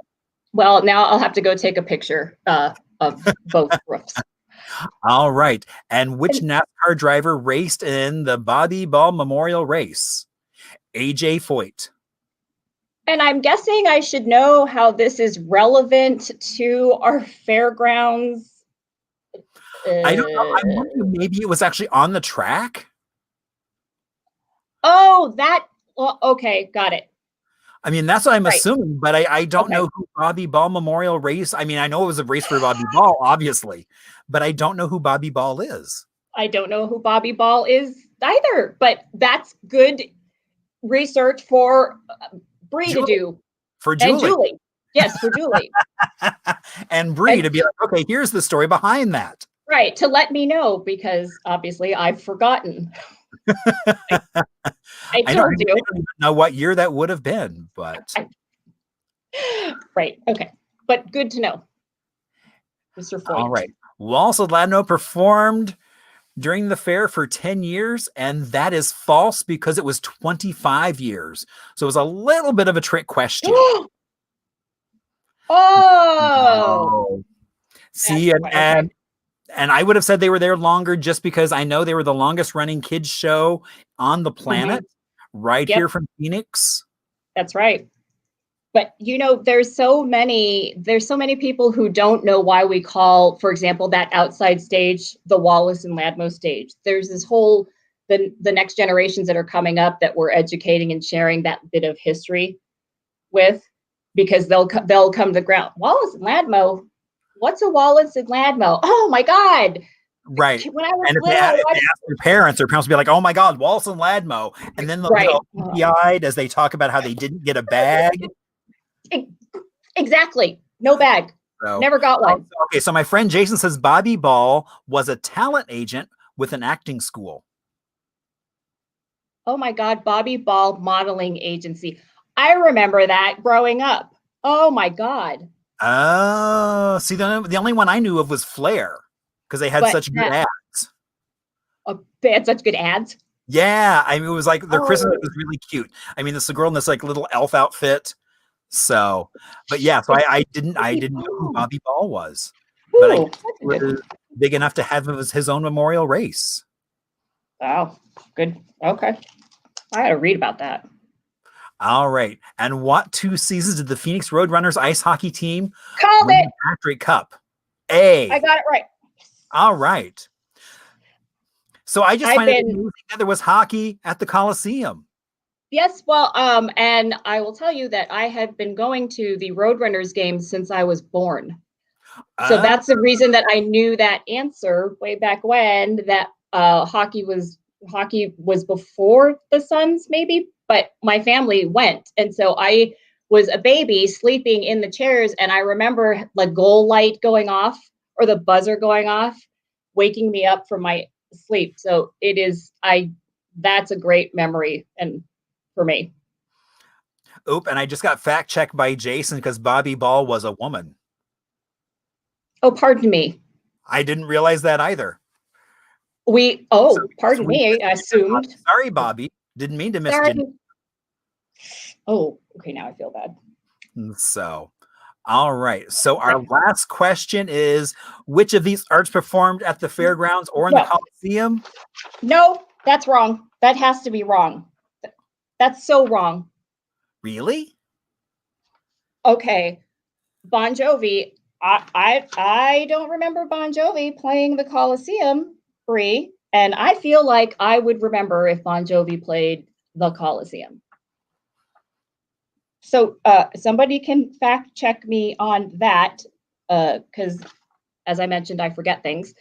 well, now I'll have to go take a picture of both roofs.
All right. And which NASCAR driver raced in the Bobby Ball Memorial Race? AJ Foyt.
And I'm guessing I should know how this is relevant to our fairgrounds.
I don't know. I'm wondering maybe it was actually on the track.
Oh, okay, got it.
I mean, that's what I'm assuming, but I don't know who Bobby Ball Memorial Race. I mean, I know it was a race for Bobby Ball, obviously, but I don't know who Bobby Ball is.
I don't know who Bobby Ball is either, but that's good research for Bree to do.
For Julie.
And Julie. Yes, for Julie.
And Bree to be like, okay, here's the story behind that.
Right, to let me know, because obviously I've forgotten. I
don't
told you.
even know what year that would have been, but
right, okay. But good to know. Mr. Foyt.
all right. Waltz Ladno performed during the fair for 10 years, and that is false because it was 25 years. So it was a little bit of a trick question.
Oh.
See, and I would have said they were there longer just because I know they were the longest running kids show on the planet, right here from Phoenix.
That's right. But you know, there's so many people who don't know why we call, for example, that outside stage the Wallace and Ladmo stage. There's this whole the next generations that are coming up that we're educating and sharing that bit of history with, because they'll come to the ground. Wallace and Ladmo. What's a Wallace and Ladmo? Oh my God.
Right.
When I was
and if
little,
they ask their parents will be like, oh my God, Wallace and Ladmo. And then they'll get all eyed as they talk about how they didn't get a bag.
Exactly. No bag.
So,
never got one.
Okay, so my friend Jason says Bobby Ball was a talent agent with an acting school.
Oh my God, Bobby Ball Modeling Agency. I remember that growing up. Oh my God.
Oh, see, the only one I knew of was Flair because they had such good ads.
They had such good ads?
Yeah, I mean, it was like their Christmas was really cute. I mean, this girl in this like little elf outfit. So, but yeah, so I didn't know who Bobby Ball was, but I was big enough to have his own memorial race.
Oh, good. Okay, I got to read about that.
All right. And what 2 seasons did the Phoenix Roadrunners ice hockey team
called
win
it
the Patrick Cup? I
got it right.
All right. So I just find it amusing that there was hockey at the Coliseum.
Yes, well, and I will tell you that I have been going to the Roadrunners games since I was born. So that's the reason that I knew that answer way back when, that hockey was before the Suns, maybe. But my family went. And so I was a baby sleeping in the chairs. And I remember the goal light going off or the buzzer going off, waking me up from my sleep. So that's a great memory and for me.
Oop, and I just got fact checked by Jason because Bobby Ball was a woman.
Oh, pardon me.
I didn't realize that either.
Pardon me. I assumed.
Sorry, Bobby. Didn't mean to miss you.
Oh, okay. Now I feel bad.
So, all right. So our last question is, which of these arts performed at the fairgrounds or in the Coliseum?
No, that's wrong. That has to be wrong. That's so wrong.
Really?
Okay. Bon Jovi. I don't remember Bon Jovi playing the Coliseum, Bree, and I feel like I would remember if Bon Jovi played the Coliseum. So somebody can fact check me on that, because as I mentioned, I forget things.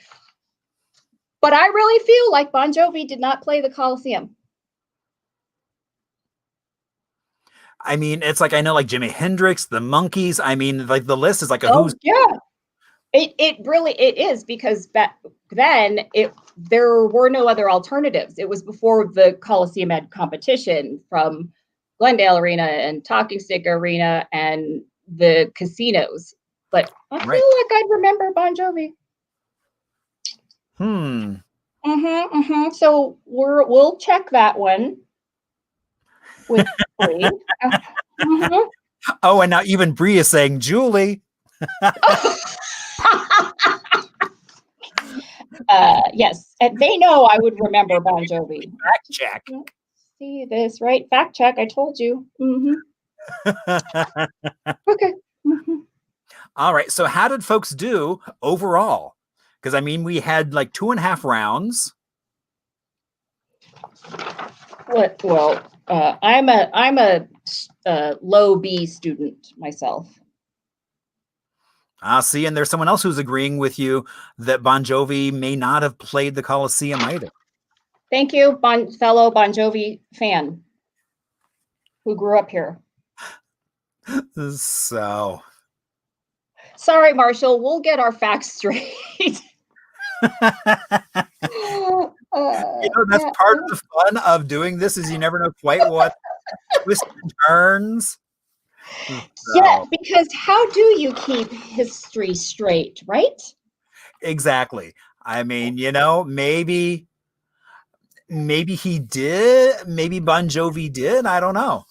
But I really feel like Bon Jovi did not play the Coliseum.
I mean, it's like, I know like Jimi Hendrix, the Monkees. I mean, like the list is like who's.
Yeah, it really is, because back then there were no other alternatives. It was before the Coliseum had competition from Glendale Arena and Talking Stick Arena and the casinos. But I feel like I'd remember Bon Jovi. So we'll check that one. With Bree.
Oh, and now even Bree is saying Julie.
Yes, and they know I would remember Bon Jovi.
Fact check.
See this, right? Fact check. I told you. Okay.
All right. So how did folks do overall? Because I mean, we had like 2.5 rounds.
Well, I'm a low B student myself.
See, and there's someone else who's agreeing with you that Bon Jovi may not have played the Coliseum either.
Thank you, fellow Bon Jovi fan who grew up here.
So.
Sorry, Marshall. We'll get our facts straight.
That's part of the fun of doing this, is you never know quite what twists and turns.
Yeah, because how do you keep history straight, right?
Exactly. I mean, maybe he did. Maybe Bon Jovi did. I don't know.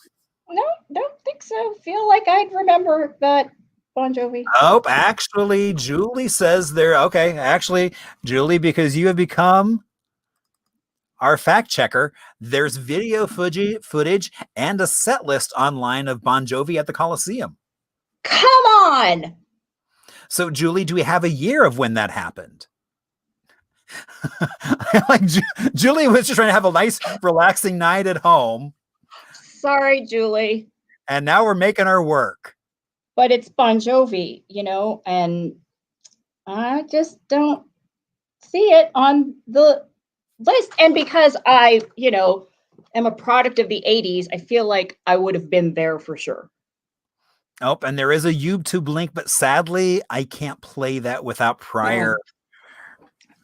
No, don't think so. Feel like I'd remember that Bon Jovi.
Oh, actually, Julie says there. Okay, actually, Julie, because you have become our fact checker, there's video footage and a set list online of Bon Jovi at the Coliseum.
Come on.
So, Julie, do we have a year of when that happened? Like Julie was just trying to have a nice, relaxing night at home.
Sorry, Julie.
And now we're making her work.
But it's Bon Jovi, and I just don't see it on the list. And because I, am a product of the 80s, I feel like I would have been there for sure.
Oh, and there is a YouTube link, but sadly, I can't play that without prior.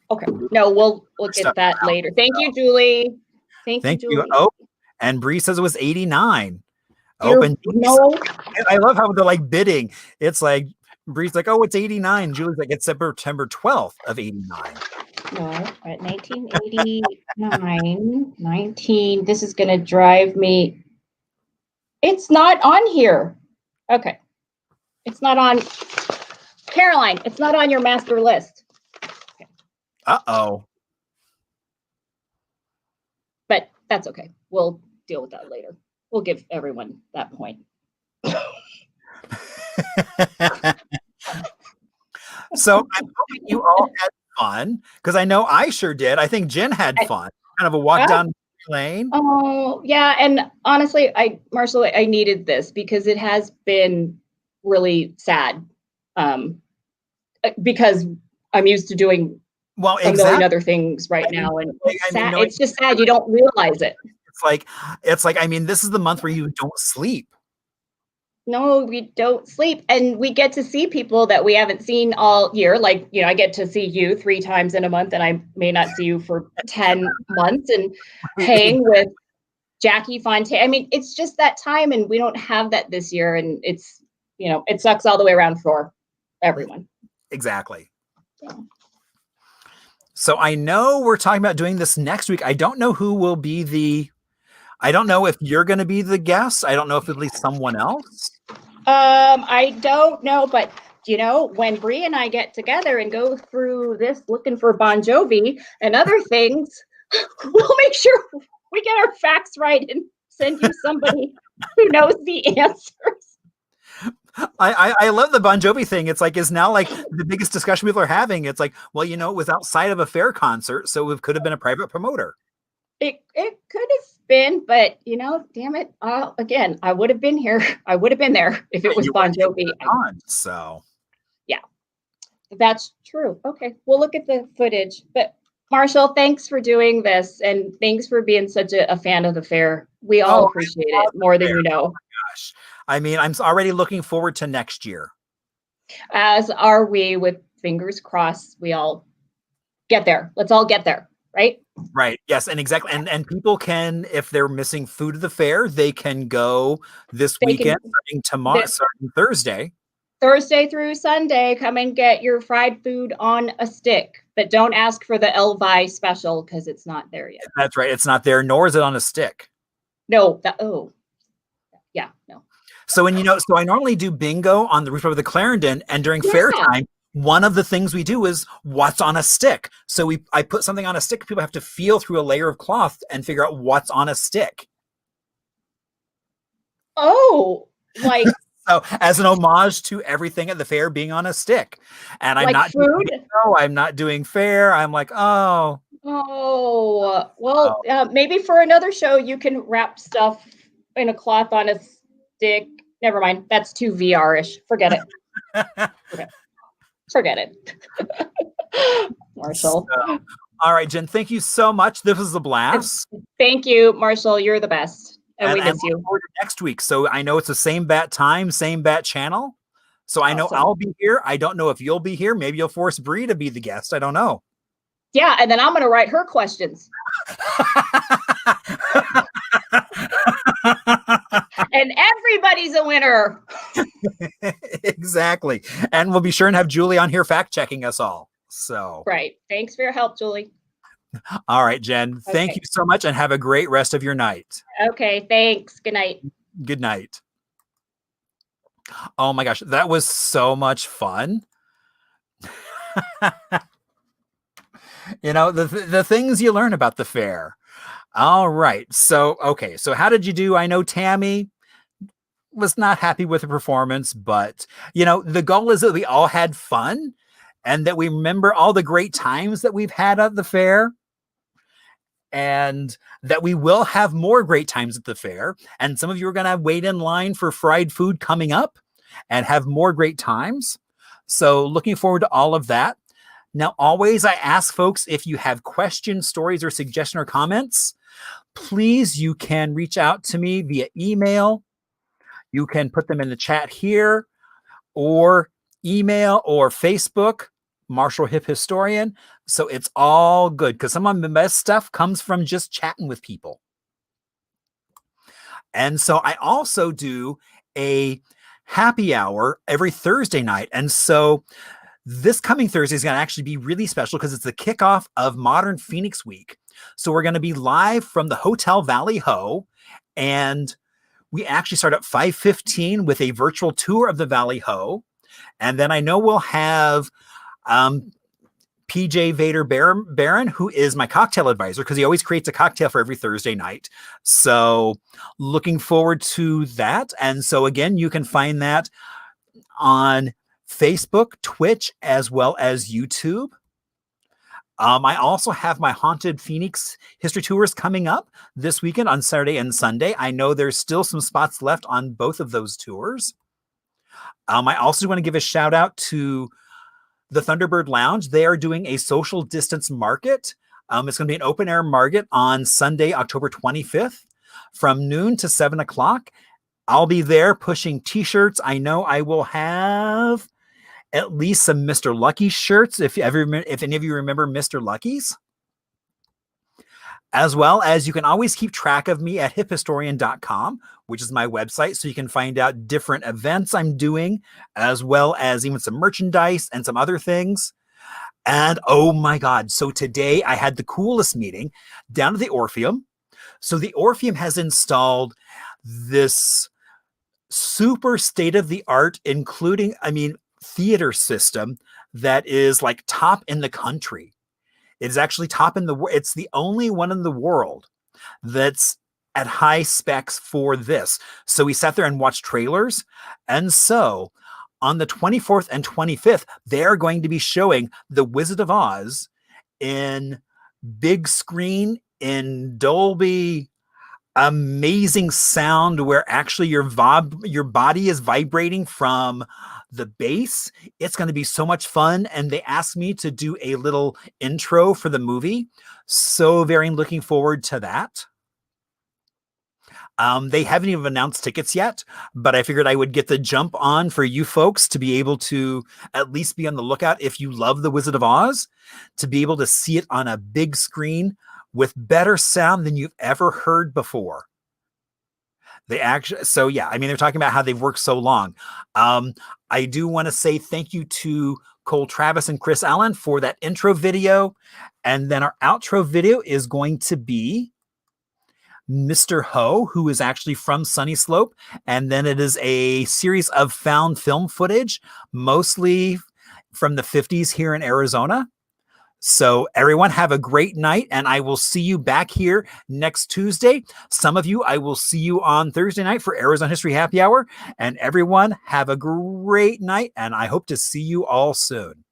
Okay. No, we'll get that later. Thank you, Julie. Thank you, Julie.
Oh, and Bree says it was 89.
No.
I love how they're like bidding. It's like Bree's like, oh, it's 89. Julie's like, it's September 12th of 89.
No, at 1989, this is going to drive me. It's not on here. Okay. It's not on. Caroline, it's not on your master list. Okay.
Uh-oh.
But that's okay. We'll deal with that later. We'll give everyone that point.
So I'm hoping you all had fun, because I know I sure did. I think Jen had fun. Kind of a walk down lane.
Oh, yeah. And honestly, Marshall, I needed this because it has been really sad. Because I'm used to doing a million other things right now. And it's sad. It's just sad. You don't realize it.
It's like, I mean, this is the month where you don't sleep.
No, we don't sleep. And we get to see people that we haven't seen all year. Like, I get to see you 3 times in a month, and I may not see you for 10 months, and hang with Jackie Fontaine. I mean, it's just that time, and we don't have that this year. And it's, it sucks all the way around for everyone.
Exactly. So I know we're talking about doing this next week. I don't know who will be I don't know if you're going to be the guest. I don't know if at least someone else.
I don't know, but when Bree and I get together and go through this looking for Bon Jovi and other things, we'll make sure we get our facts right and send you somebody who knows the answers.
I love the Bon Jovi thing. It's like, is now like the biggest discussion people are having. It's like, well, it was outside of a fair concert, so it could have been a private promoter.
It could have been, but damn it. Again, I would have been here. I would have been there if it was Bon Jovi.
So
yeah, that's true. Okay, we'll look at the footage. But Marshall, thanks for doing this, and thanks for being such a fan of the fair. We all appreciate it more than you know.
Oh my gosh. I mean, I'm already looking forward to next year.
As are we, with fingers crossed. We all get there. Let's all get there. Right?
Right. Yes. And exactly. And people can, if they're missing food at the fair, they can go this weekend, starting Thursday.
Thursday through Sunday, come and get your fried food on a stick. But don't ask for the Elvi special because it's not there yet.
That's right. It's not there, nor is it on a stick.
No. Yeah, no.
So so I normally do bingo on the rooftop of the Clarendon, and during fair time, one of the things we do is what's on a stick. So I put something on a stick. People have to feel through a layer of cloth and figure out what's on a stick.
Oh, like
so as an homage to everything at the fair being on a stick. And I'm not
food.
I'm not doing fair. I'm like, oh.
Oh, well, maybe for another show you can wrap stuff in a cloth on a stick. Never mind. That's too VR-ish. Forget it. Forget it. Marshall.
All right, Jen, thank you so much. This was a blast.
Thank you, Marshall. You're the best. And we miss you.
Next week. So I know it's the same bat time, same bat channel. So I know I'll be here. I don't know if you'll be here. Maybe you'll force Bree to be the guest. I don't know.
Yeah, and then I'm going to write her questions. And everybody's a winner.
Exactly. And we'll be sure and have Julie on here fact checking us all. So,
Right. Thanks for your help, Julie.
all right, Jen, thank
Okay.
you so much and have a great rest of your night.
Okay, thanks. Good night.
Good night. Oh my gosh, that was so much fun. You know, the things you learn about the fair. All right. So, okay. So how did you do? I know Tammy was not happy with the performance, but you know, the goal is that we all had fun and that we remember all the great times that we've had at the fair, and that we will have more great times at the fair. And some of you are going to wait in line for fried food coming up and have more great times. So looking forward to all of that. Now, always I ask folks, if you have questions, stories, or suggestions or comments, please, you can reach out to me via email. You can put them in the chat here, or email or Facebook, Marshall Hip Historian. So it's all good, because some of the best stuff comes from just chatting with people. And so I also do a happy hour every Thursday night. And so this coming Thursday is going to actually be really special because it's the kickoff of Modern Phoenix Week. So we're going to be live from the Hotel Valley Ho, and we actually start at 5:15 with a virtual tour of the Valley Ho. And then I know we'll have PJ Vader Barron, who is my cocktail advisor, because he always creates a cocktail for every Thursday night. So looking forward to that. And so again, you can find that on Facebook, Twitch, as well as YouTube. I also have my Haunted Phoenix History Tours coming up this weekend on Saturday and Sunday. I know there's still some spots left on both of those tours. I also want to give a shout out to the Thunderbird Lounge. They are doing a social distance market. It's going to be an open air market on Sunday, October 25th from noon to 7 o'clock. I'll be there pushing t-shirts. I know I will have at least some Mr. Lucky shirts, if any of you remember Mr. Lucky's. As well as you can always keep track of me at hiphistorian.com, which is my website, so you can find out different events I'm doing, as well as even some merchandise and some other things. And oh my God, so today I had the coolest meeting down at the Orpheum. So the Orpheum has installed this super state-of-the-art, including, theater system that is like top in the country. It is actually top in the world. It's the only one in the world that's at high specs for this. So we sat there and watched trailers. And so on the 24th and 25th, they're going to be showing The Wizard of Oz in big screen, in Dolby, amazing sound, where actually your body is vibrating from the bass. It's going to be so much fun. And they asked me to do a little intro for the movie. So very looking forward to that. They haven't even announced tickets yet, but I figured I would get the jump on for you folks to be able to at least be on the lookout, if you love The Wizard of Oz, to be able to see it on a big screen with better sound than you've ever heard before. They're talking about how they've worked so long. I do want to say thank you to Cole Travis and Chris Allen for that intro video. And then our outro video is going to be Mr. Ho, who is actually from Sunny Slope. And then it is a series of found film footage, mostly from the 50s here in Arizona. So everyone have a great night, and I will see you back here next Tuesday. Some of you, I will see you on Thursday night for Arizona History Happy Hour. And everyone have a great night, and I hope to see you all soon.